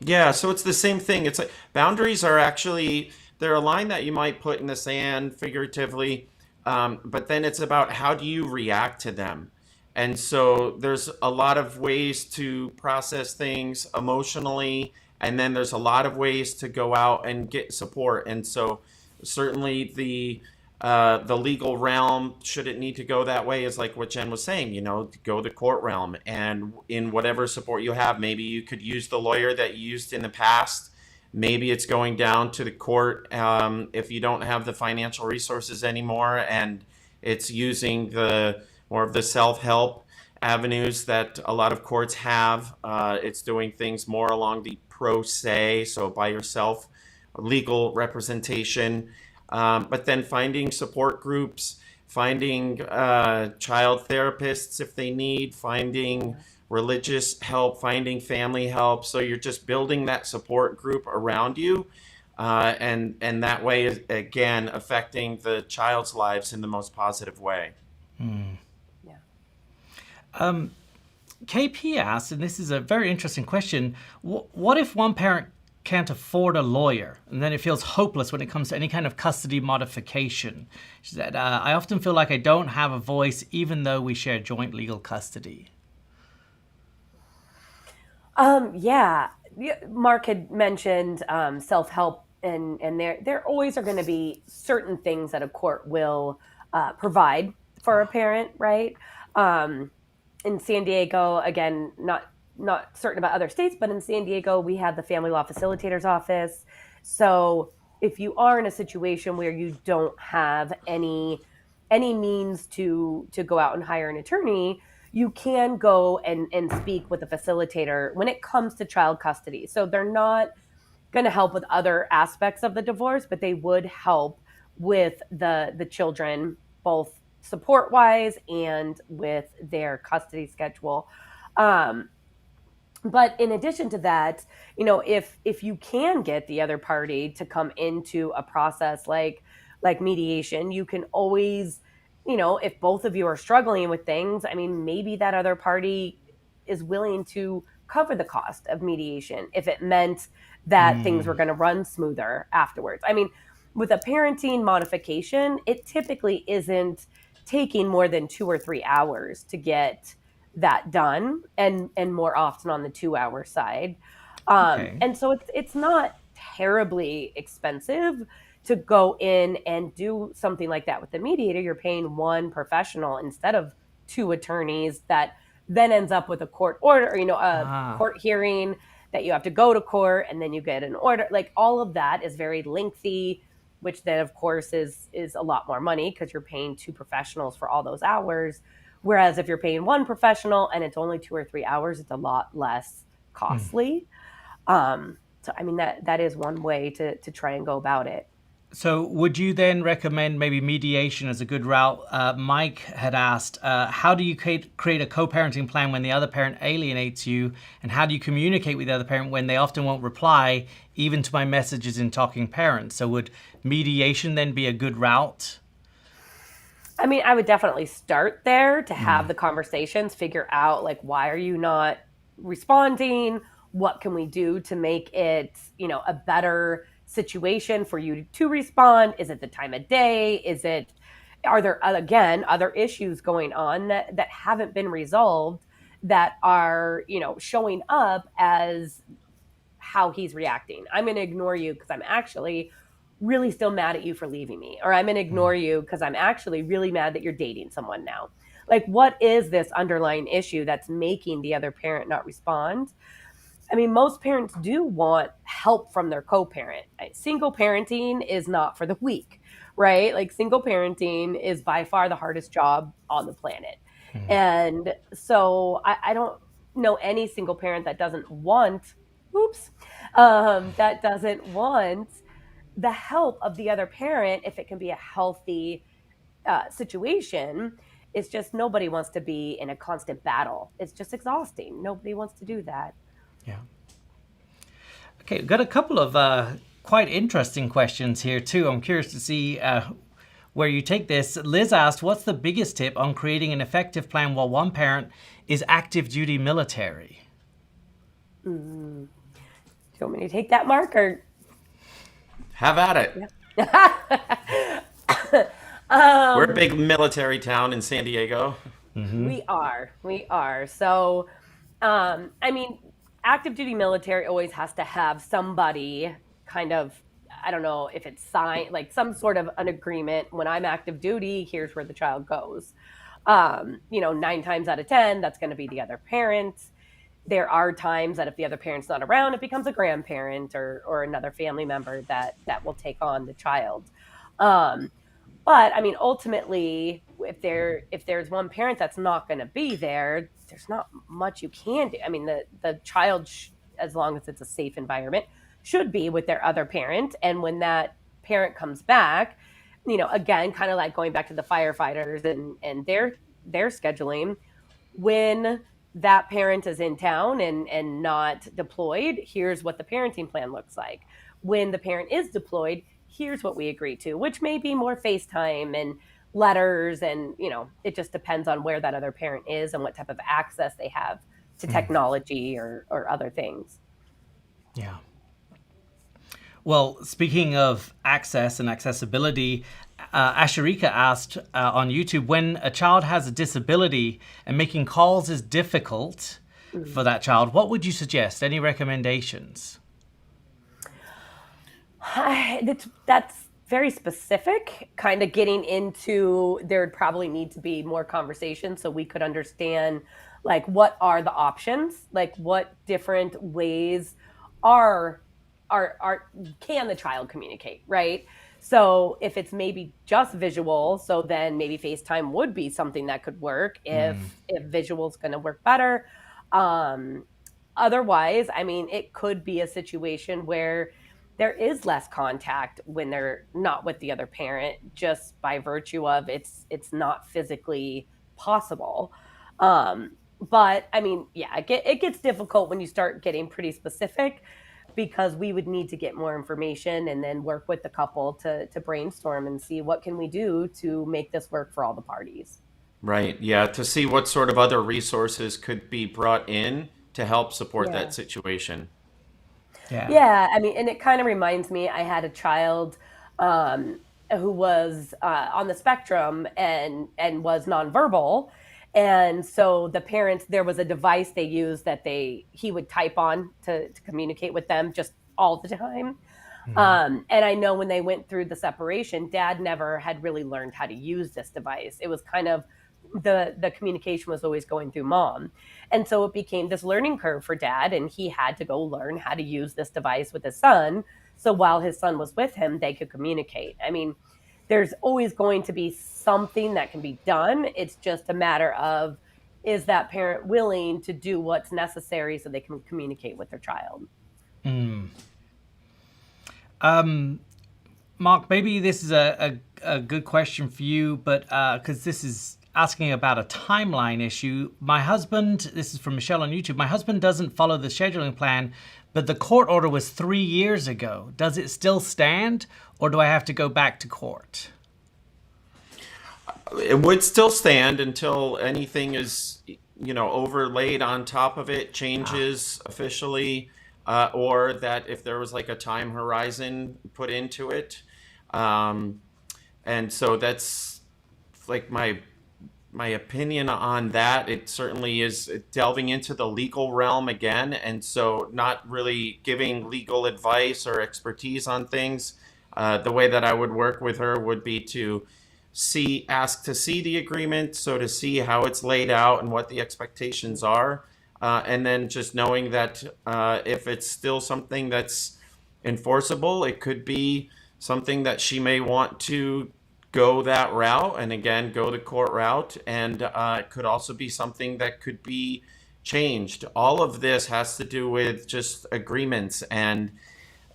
Yeah, so it's the same thing. It's like boundaries are actually they're a line that you might put in the sand figuratively, but then it's about how do you react to them. And so there's a lot of ways to process things emotionally, and then there's a lot of ways to go out and get support. And so certainly the legal realm, should it need to go that way, is like what Jen was saying, to go the court realm. And in whatever support you have, maybe you could use the lawyer that you used in the past. Maybe it's going down to the court if you don't have the financial resources anymore, and it's using the more of the self-help avenues that a lot of courts have. It's doing things more along the pro se, so by yourself, legal representation. But then finding support groups, finding child therapists if they need, finding religious help, finding family help. So you're just building that support group around you. And that way is, again, affecting the child's lives in the most positive way. Yeah. KP asked, and this is a very interesting question, what if one parent can't afford a lawyer, and then it feels hopeless when it comes to any kind of custody modification? She said, I often feel like I don't have a voice even though we share joint legal custody. Yeah. Mark had mentioned self-help, and there always are going to be certain things that a court will provide for a parent, right? In San Diego, again, not certain about other states, but in San Diego, we have the Family Law Facilitator's Office. So if you are in a situation where you don't have any means to go out and hire an attorney, you can go and speak with a facilitator when it comes to child custody. So they're not going to help with other aspects of the divorce, but they would help with the children, both support wise and with their custody schedule. But in addition to that, if you can get the other party to come into a process like mediation, you can always, if both of you are struggling with things, I mean, maybe that other party is willing to cover the cost of mediation if it meant that things were going to run smoother afterwards. I mean, with a parenting modification, it typically isn't taking more than 2 or 3 hours to get that done, and more often on the 2-hour side. Okay. And so it's not terribly expensive to go in and do something like that with the mediator. You're paying one professional instead of 2 attorneys, that then ends up with a court order, a court hearing that you have to go to court, and then you get an order. Like, all of that is very lengthy, which then of course is a lot more money because you're paying 2 professionals for all those hours. Whereas if you're paying one professional and it's only 2 or 3 hours, it's a lot less costly. So I mean, that is one way to try and go about it. So would you then recommend maybe mediation as a good route? Mike had asked, how do you create a co-parenting plan when the other parent alienates you? And how do you communicate with the other parent when they often won't reply, even to my messages in Talking Parents? So would mediation then be a good route? I mean, I would definitely start there to have the conversations, figure out, like, why are you not responding? What can we do to make it, a better situation for you to respond? Is it the time of day? Are there, again, other issues going on that haven't been resolved, that are, showing up as how he's reacting? I'm going to ignore you because I'm actually really still mad at you for leaving me, or I'm going to ignore you because I'm actually really mad that you're dating someone now. Like, what is this underlying issue that's making the other parent not respond? I mean, most parents do want help from their co-parent. Single parenting is not for the weak, right? Like, single parenting is by far the hardest job on the planet. And so I don't know any single parent that doesn't want, that doesn't want the help of the other parent if it can be a healthy situation. It's just nobody wants to be in a constant battle. It's just exhausting. Nobody wants to do that. Yeah. Okay, we've got a couple of quite interesting questions here too. I'm curious to see where you take this. Liz asked, what's the biggest tip on creating an effective plan while one parent is active duty military? Do you want me to take that, Mark, or? Have at it. We're a big military town in San Diego. We are. So, I mean, active duty military always has to have somebody kind of, I don't know if it's signed, like some sort of an agreement. When I'm active duty, here's where the child goes. 9 times out of 10, that's going to be the other parent. There are times that if the other parent's not around, it becomes a grandparent or another family member that will take on the child. But I mean, ultimately, if there's one parent that's not going to be there, there's not much you can do. I mean, the child, as long as it's a safe environment, should be with their other parent. And when that parent comes back, again, kind of like going back to the firefighters and their scheduling, when that parent is in town and not deployed, here's what the parenting plan looks like. When the parent is deployed, here's what we agree to, which may be more FaceTime and letters. And, it just depends on where that other parent is and what type of access they have to technology or other things. Yeah. Well, speaking of access and accessibility, Asharika asked on YouTube, when a child has a disability and making calls is difficult for that child, what would you suggest? Any recommendations? That's very specific, kind of getting into, there'd probably need to be more conversation so we could understand, like, what are the options? Like, what different ways can the child communicate, right? So if it's maybe just visual, so then maybe FaceTime would be something that could work if visual's going to work better. Otherwise, I mean, it could be a situation where there is less contact when they're not with the other parent, just by virtue of it's not physically possible. But I mean, yeah, it gets difficult when you start getting pretty specific, because we would need to get more information and then work with the couple to brainstorm and see what can we do to make this work for all the parties. Right. Yeah. To see what sort of other resources could be brought in to help support Yeah. that situation. Yeah. I mean, and it kind of reminds me, I had a child who was on the spectrum and was nonverbal. And so the parents, there was a device they used that he would type on to communicate with them just all the time. And I know when they went through the separation, Dad never had really learned how to use this device. It was kind of the communication was always going through Mom. And so it became this learning curve for Dad, and he had to go learn how to use this device with his son. So while his son was with him, they could communicate. I mean, there's always going to be something that can be done. It's just a matter of, is that parent willing to do what's necessary so they can communicate with their child? Mark, maybe this is a good question for you, but because this is asking about a timeline issue. My husband, this is from Michelle on YouTube, my husband doesn't follow the scheduling plan, but the court order was 3 years ago. Does it still stand, or do I have to go back to court? It would still stand until anything is, overlaid on top of it, changes officially, or that if there was like a time horizon put into it. And so that's like my opinion on that. It certainly is delving into the legal realm again. And so not really giving legal advice or expertise on things. The way that I would work with her would be to ask to see the agreement, so to see how it's laid out and what the expectations are. And then just knowing that if it's still something that's enforceable, it could be something that she may want to go that route, and again, go the court route. And it could also be something that could be changed. All of this has to do with just agreements, and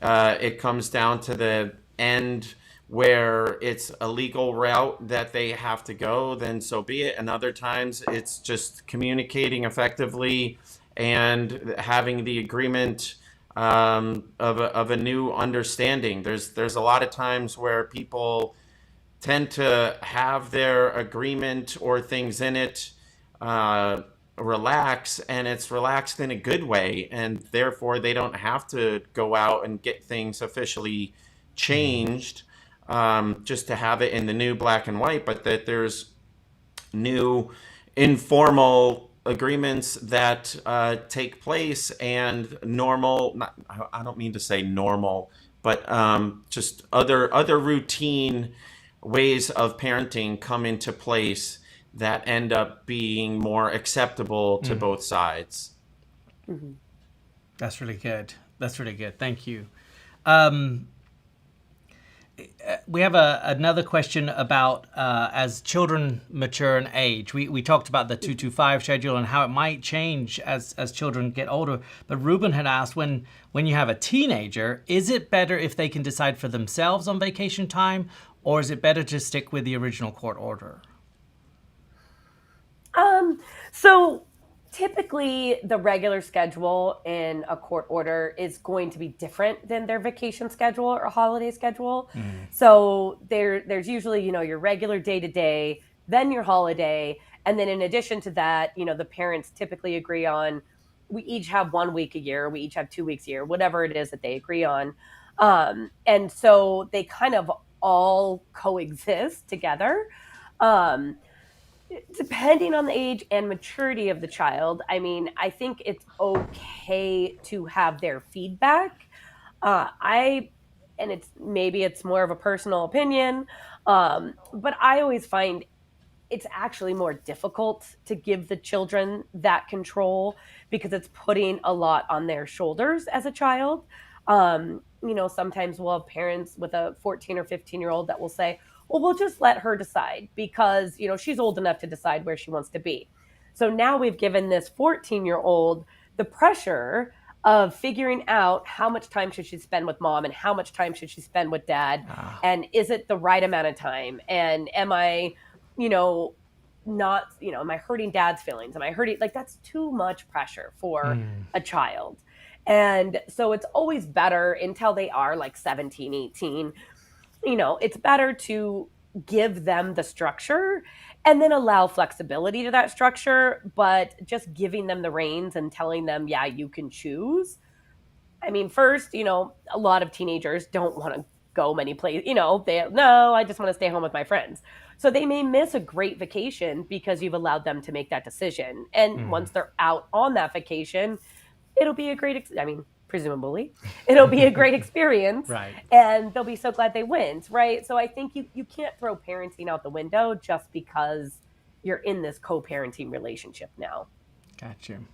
it comes down to the end where it's a legal route that they have to go, then so be it. And other times it's just communicating effectively and having the agreement of a new understanding. There's a lot of times where people tend to have their agreement or things in it relax, and it's relaxed in a good way, and therefore they don't have to go out and get things officially changed just to have it in the new black and white, but that there's new informal agreements that take place, and normal, not, I don't mean to say normal, but just other routine ways of parenting come into place that end up being more acceptable to both sides. Mm-hmm. That's really good. That's really good. Thank you. We have another question about as children mature in age. We talked about the 225 schedule and how it might change as children get older. But Ruben had asked, when you have a teenager, is it better if they can decide for themselves on vacation time, or is it better to stick with the original court order? So typically the regular schedule in a court order is going to be different than their vacation schedule or holiday schedule. So there's usually, your regular day to day, then your holiday. And then in addition to that, the parents typically agree on, we each have 1 week a year, we each have 2 weeks a year, whatever it is that they agree on. And so they kind of all coexist together. Depending on the age and maturity of the child, I think it's okay to have their feedback. And it's more of a personal opinion, but I always find it's actually more difficult to give the children that control because it's putting a lot on their shoulders as a child. Sometimes we'll have parents with a 14 or 15-year-old that will say, well, we'll just let her decide because, she's old enough to decide where she wants to be. So now we've given this 14-year-old the pressure of figuring out how much time should she spend with mom and how much time should she spend with dad. And is it the right amount of time? And am I, not, am I hurting dad's feelings? Am I hurting? Like, that's too much pressure for a child. And so it's always better until they are like 17, 18. It's better to give them the structure and then allow flexibility to that structure, but just giving them the reins and telling them, yeah, you can choose. First, a lot of teenagers don't want to go many places. I just want to stay home with my friends. So they may miss a great vacation because you've allowed them to make that decision. And once they're out on that vacation, it'll be a great, presumably, it'll be a great experience. Right. And they'll be so glad they went, right? So I think you can't throw parenting out the window just because you're in this co-parenting relationship now. Got you.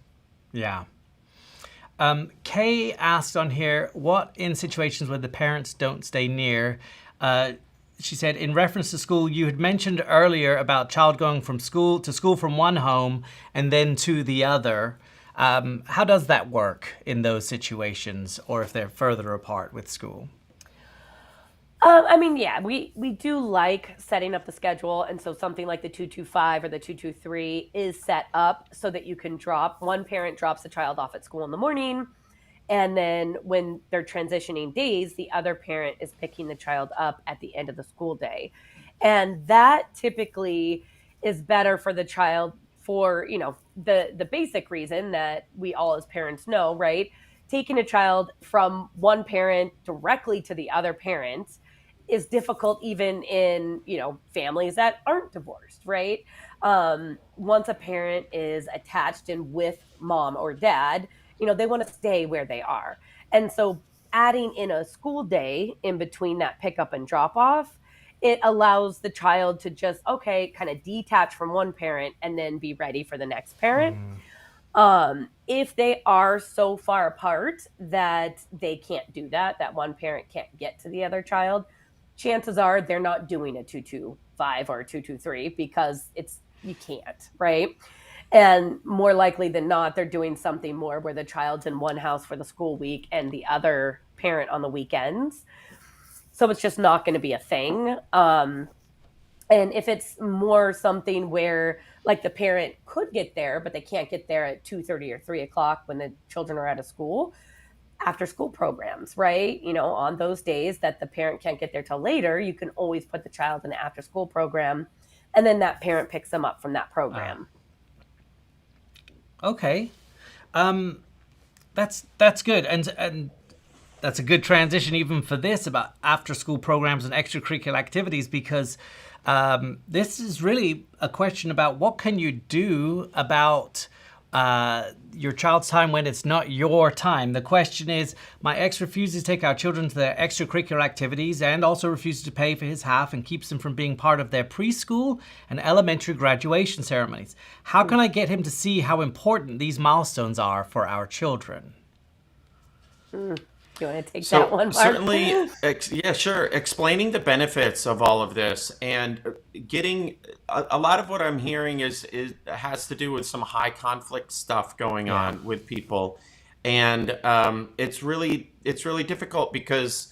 Yeah. Kay asked on here, what in situations where the parents don't stay near? She said, in reference to school, you had mentioned earlier about child going from school to school from one home and then to the other. How does that work in those situations, or if they're further apart with school? We do like setting up the schedule. And so something like the 225 or the 223 is set up so that you can one parent drops the child off at school in the morning. And then when they're transitioning days, the other parent is picking the child up at the end of the school day. And that typically is better for the child for, the basic reason that we all as parents know, right? Taking a child from one parent directly to the other parent is difficult even in, families that aren't divorced, right? Once a parent is attached in with mom or dad, they want to stay where they are. And so adding in a school day in between that pickup and drop off, it allows the child to just, kind of detach from one parent and then be ready for the next parent. If they are so far apart that they can't do that one parent can't get to the other child, chances are they're not doing a 225 or a 223 because you can't, right? And more likely than not, they're doing something more where the child's in one house for the school week and the other parent on the weekends. So it's just not going to be a thing. And if it's more something where like the parent could get there, but they can't get there at 2:30 or 3 o'clock when the children are out of school, after school programs, right? On those days that the parent can't get there till later, you can always put the child in the after school program, and then that parent picks them up from that program. Okay. That's good. And that's a good transition even for this about after school programs and extracurricular activities, because this is really a question about what can you do about your child's time when it's not your time. The question is, my ex refuses to take our children to their extracurricular activities and also refuses to pay for his half and keeps them from being part of their preschool and elementary graduation ceremonies. How can I get him to see how important these milestones are for our children? You want to take that one, Mark? Certainly, yeah, sure. Explaining the benefits of all of this and getting a lot of what I'm hearing is has to do with some high conflict stuff going on with people, and it's really difficult because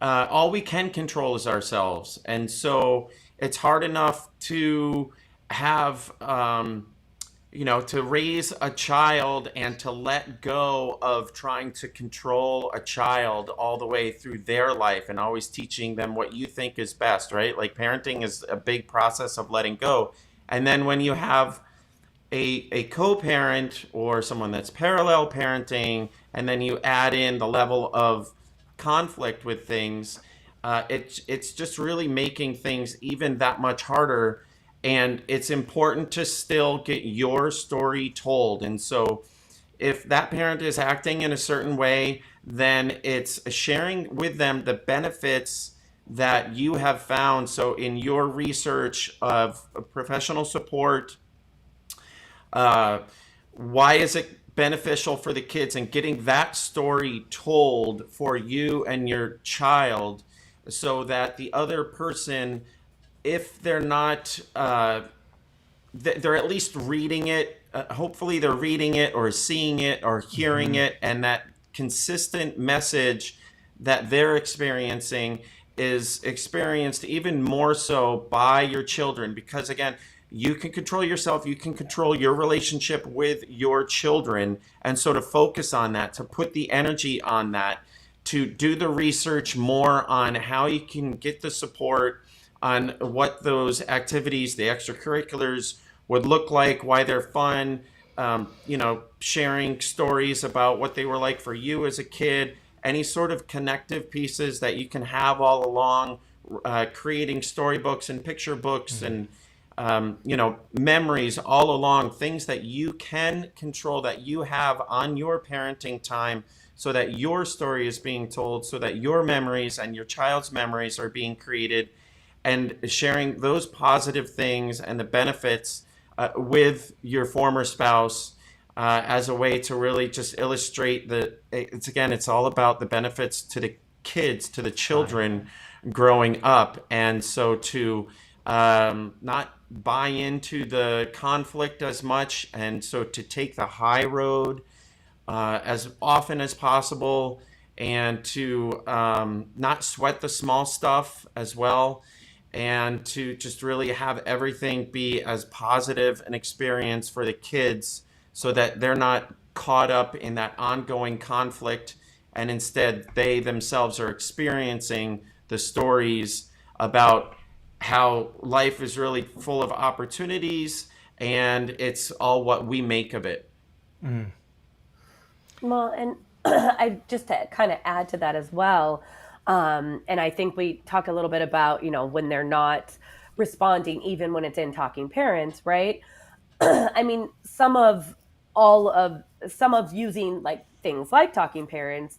all we can control is ourselves, and so it's hard enough to have. To raise a child and to let go of trying to control a child all the way through their life and always teaching them what you think is best, right? Like parenting is a big process of letting go. And then when you have a co-parent or someone that's parallel parenting, and then you add in the level of conflict with things, it's just really making things even that much harder. And it's important to still get your story told. And so if that parent is acting in a certain way, then it's sharing with them the benefits that you have found. So in your research of professional support, why is it beneficial for the kids, and getting that story told for you and your child so that the other person, if they're not, they're at least reading it. Hopefully they're reading it or seeing it or hearing it. And that consistent message that they're experiencing is experienced even more so by your children. Because again, you can control yourself, you can control your relationship with your children. And so to focus on that, to put the energy on that, to do the research more on how you can get the support, on what those activities, the extracurriculars, would look like, why they're fun, sharing stories about what they were like for you as a kid, any sort of connective pieces that you can have all along, creating storybooks and picture books and, memories all along, things that you can control, that you have on your parenting time, so that your story is being told, so that your memories and your child's memories are being created, and sharing those positive things and the benefits with your former spouse as a way to really just illustrate that it's all about the benefits to the kids, to the children growing up. And so to not buy into the conflict as much, and so to take the high road as often as possible, and to not sweat the small stuff as well, and to just really have everything be as positive an experience for the kids so that they're not caught up in that ongoing conflict, and instead they themselves are experiencing the stories about how life is really full of opportunities, and it's all what we make of it. Well, and I just to kind of add to that as well. And I think we talk a little bit about, when they're not responding, even when it's in Talking Parents, right? I mean, some of using like things like Talking Parents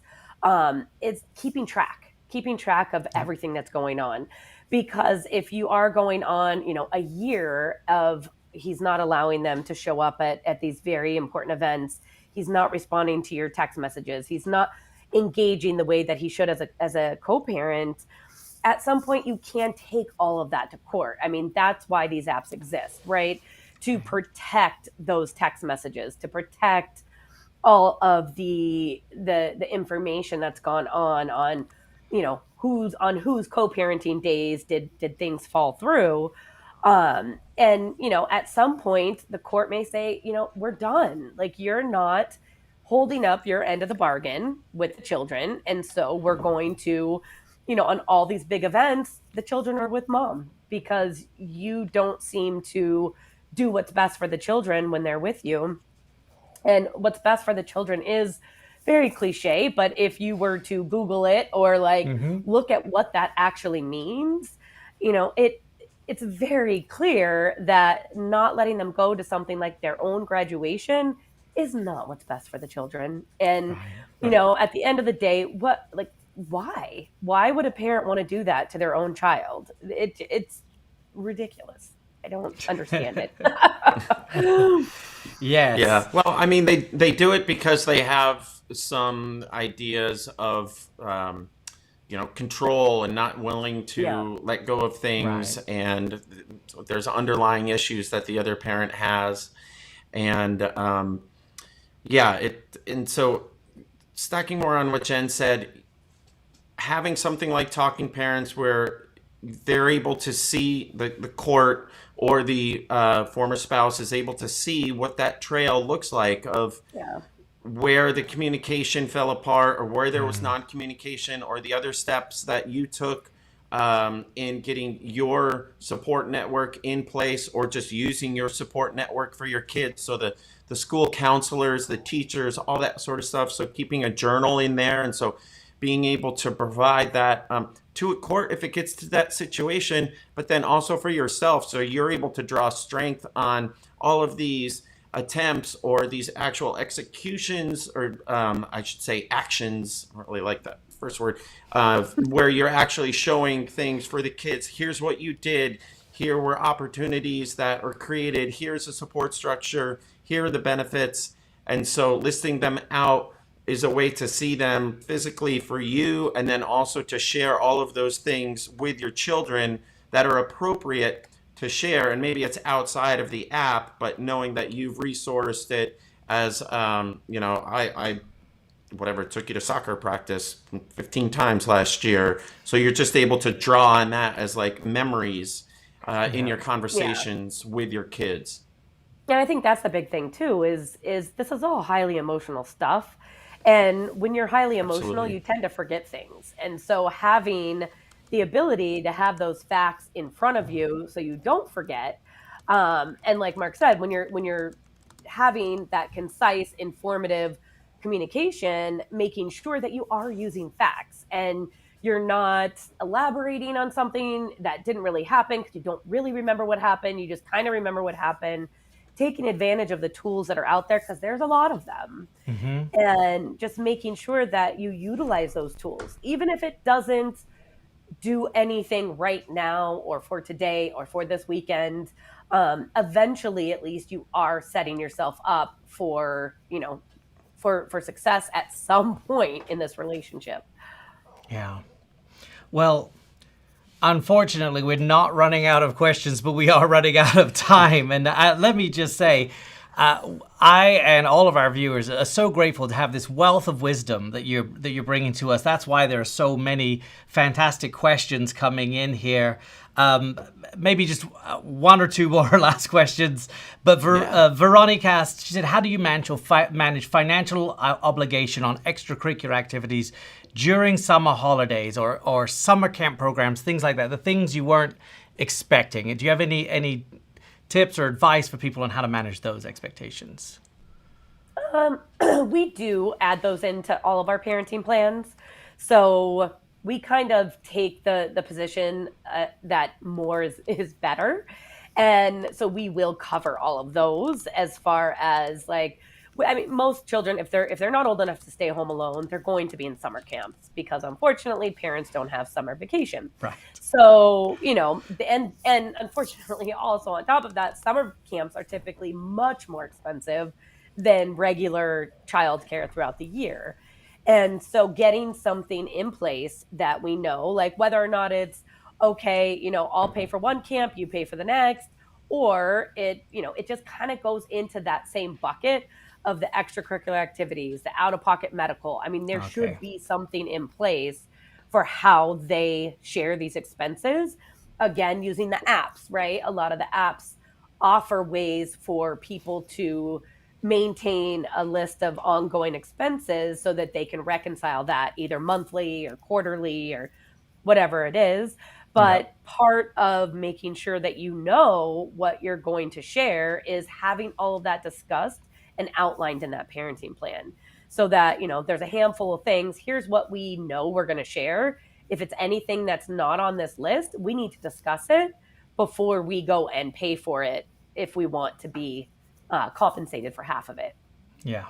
is keeping track of everything that's going on. Because if you are going on, a year of he's not allowing them to show up at these very important events, he's not responding to your text messages, he's not engaging the way that he should as a co-parent, at some point you can't take all of that to court. I mean, that's why these apps exist, right? To protect those text messages, to protect all of the information that's gone on whose co-parenting days did things fall through. And, at some point, the court may say, we're done. Like, you're not holding up your end of the bargain with the children. And so we're going to, on all these big events, the children are with mom because you don't seem to do what's best for the children when they're with you. And what's best for the children is very cliche, but if you were to Google it or like look at what that actually means, it's very clear that not letting them go to something like their own graduation is not what's best for the children. And at the end of the day, why would a parent want to do that to their own child? It's ridiculous. I don't understand it. Yes. Yeah. Well, I mean, they do it because they have some ideas of, control and not willing to let go of things. Right. And there's underlying issues that the other parent has. And and so stacking more on what Jen said, having something like Talking Parents where they're able to see the court or the former spouse is able to see what that trail looks like of where the communication fell apart or where there was non-communication or the other steps that you took in getting your support network in place or just using your support network for your kids. So the school counselors, the teachers, all that sort of stuff. So keeping a journal in there. And so being able to provide that to a court if it gets to that situation, but then also for yourself. So you're able to draw strength on all of these attempts or these actual executions, or I should say actions. I don't really like that first word, where you're actually showing things for the kids. Here's what you did. Here were opportunities that were created. Here's a support structure. Here are the benefits. And so listing them out is a way to see them physically for you, and then also to share all of those things with your children that are appropriate to share. And maybe it's outside of the app, but knowing that you've resourced it as, I took you to soccer practice 15 times last year. So you're just able to draw on that as like memories in your conversations with your kids. And I think that's the big thing too, is this is all highly emotional stuff. And when you're highly emotional, Absolutely. you tend to forget things. And so having the ability to have those facts in front of you so you don't forget. And like Mark said, when you're having that concise, informative communication, making sure that you are using facts and you're not elaborating on something that didn't really happen because you don't really remember what happened. You just kind of remember what happened, taking advantage of the tools that are out there because there's a lot of them. And just making sure that you utilize those tools, even if it doesn't do anything right now or for today or for this weekend. Eventually, at least you are setting yourself up for, for success at some point in this relationship. Yeah. Well, unfortunately, we're not running out of questions, but we are running out of time. And let me just say, I and all of our viewers are so grateful to have this wealth of wisdom that you're bringing to us. That's why there are so many fantastic questions coming in here. Maybe just one or two more last questions. But Veronica asked, she said, how do you manage financial obligation on extracurricular activities during summer holidays or summer camp programs, things like that, the things you weren't expecting? Do you have any tips or advice for people on how to manage those expectations? We do add those into all of our parenting plans. So we kind of take the position that more is better. And so we will cover all of those as far as most children, if they're not old enough to stay home alone, they're going to be in summer camps because unfortunately parents don't have summer vacation. Right. So, and unfortunately also on top of that, summer camps are typically much more expensive than regular childcare throughout the year. And so getting something in place that we know, like whether or not it's okay, I'll pay for one camp, you pay for the next, or it just kind of goes into that same bucket of the extracurricular activities, the out-of-pocket medical. I mean, there should be something in place for how they share these expenses again, using the apps, right? A lot of the apps offer ways for people to maintain a list of ongoing expenses so that they can reconcile that either monthly or quarterly or whatever it is. Yep. But part of making sure that you know what you're going to share is having all of that discussed and outlined in that parenting plan so that, there's a handful of things. Here's what we know we're going to share. If it's anything that's not on this list, we need to discuss it before we go and pay for it if we want to be compensated for half of it. Yeah.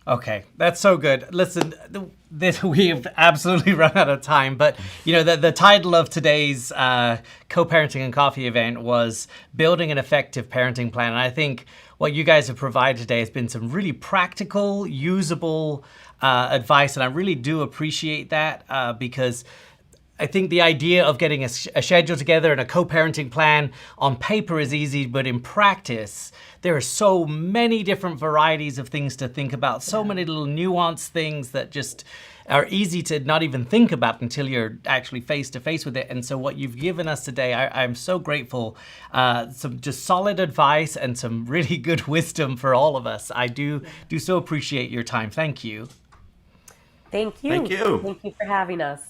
Okay, that's so good. Listen, we've absolutely run out of time, but the title of today's co-parenting and coffee event was Building an Effective Parenting Plan. And I think what you guys have provided today has been some really practical, usable advice, and I really do appreciate that because I think the idea of getting a schedule together and a co-parenting plan on paper is easy, but in practice, there are so many different varieties of things to think about, so many little nuanced things that just are easy to not even think about until you're actually face to face with it. And so what you've given us today, I'm so grateful. Some just solid advice and some really good wisdom for all of us. I do so appreciate your time. Thank you. Thank you. Thank you. Thank you for having us.